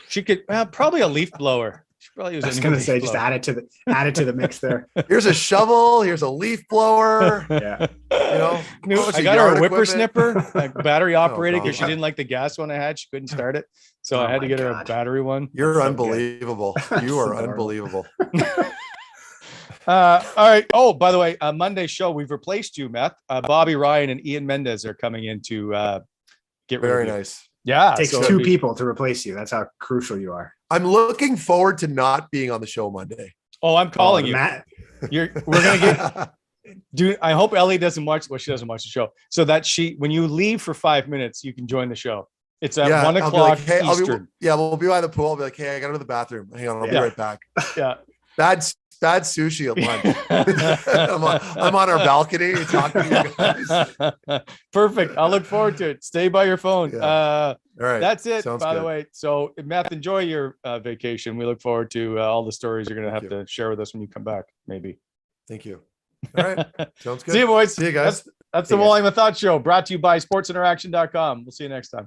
[SPEAKER 2] She could probably a leaf blower. She probably use
[SPEAKER 5] I was
[SPEAKER 2] a
[SPEAKER 5] going
[SPEAKER 2] new
[SPEAKER 5] to say,
[SPEAKER 2] leaf
[SPEAKER 5] just
[SPEAKER 2] blower.
[SPEAKER 5] add it to the mix there.
[SPEAKER 3] Here's a shovel. Here's a leaf blower.
[SPEAKER 5] Yeah.
[SPEAKER 3] You know, bunch
[SPEAKER 2] I
[SPEAKER 3] of
[SPEAKER 2] got her a
[SPEAKER 3] yard
[SPEAKER 2] whippersnipper, like battery operated, because she
[SPEAKER 3] God.
[SPEAKER 2] didn't like the gas one I had. She couldn't start it, so
[SPEAKER 5] Oh
[SPEAKER 2] I had to
[SPEAKER 5] my
[SPEAKER 2] get her a
[SPEAKER 5] God.
[SPEAKER 2] battery one.
[SPEAKER 3] You're
[SPEAKER 5] That's so good.
[SPEAKER 3] unbelievable.
[SPEAKER 5] That's
[SPEAKER 3] You are
[SPEAKER 5] adorable.
[SPEAKER 3] unbelievable.
[SPEAKER 2] All right. Oh, by the way, Monday's show, we've replaced you, Meth. Bobby Ryan and Ian Mendez are coming in to get rid
[SPEAKER 3] Very
[SPEAKER 2] of you.
[SPEAKER 3] nice.
[SPEAKER 2] Yeah.
[SPEAKER 5] It takes
[SPEAKER 2] so
[SPEAKER 5] two
[SPEAKER 2] it'll be-
[SPEAKER 5] people to replace you. That's how crucial you are.
[SPEAKER 3] I'm looking forward to not being on the show Monday.
[SPEAKER 2] Oh, I'm calling you.
[SPEAKER 5] Matt.
[SPEAKER 2] We're gonna get. Dude, I hope Ellie doesn't watch. Well, she doesn't watch the show, so that when you leave for 5 minutes, you can join the show. It's at 1
[SPEAKER 3] I'll be
[SPEAKER 2] o'clock
[SPEAKER 3] like, hey,
[SPEAKER 2] Eastern.
[SPEAKER 3] we'll be by the pool. I'll be like, hey, I got to go to the bathroom. Hang on, I'll be
[SPEAKER 2] Yeah.
[SPEAKER 3] right back.
[SPEAKER 2] Yeah.
[SPEAKER 3] Bad sushi at lunch. I'm on our balcony talking to you guys.
[SPEAKER 2] Perfect. I'll look forward to it. Stay by your phone.
[SPEAKER 3] Yeah. All right.
[SPEAKER 2] That's it.
[SPEAKER 3] Sounds
[SPEAKER 2] By the
[SPEAKER 3] good.
[SPEAKER 2] way, so Matt, enjoy your vacation. We look forward to all the stories you're going to have
[SPEAKER 3] Thank you.
[SPEAKER 2] to share with us when you come back. Maybe.
[SPEAKER 3] Thank you. All right. Sounds good.
[SPEAKER 2] See you, boys.
[SPEAKER 3] See you guys.
[SPEAKER 2] That's the
[SPEAKER 5] See you guys.
[SPEAKER 2] Wally Methot Show, brought to you by sportsinteraction.com. We'll see you next time.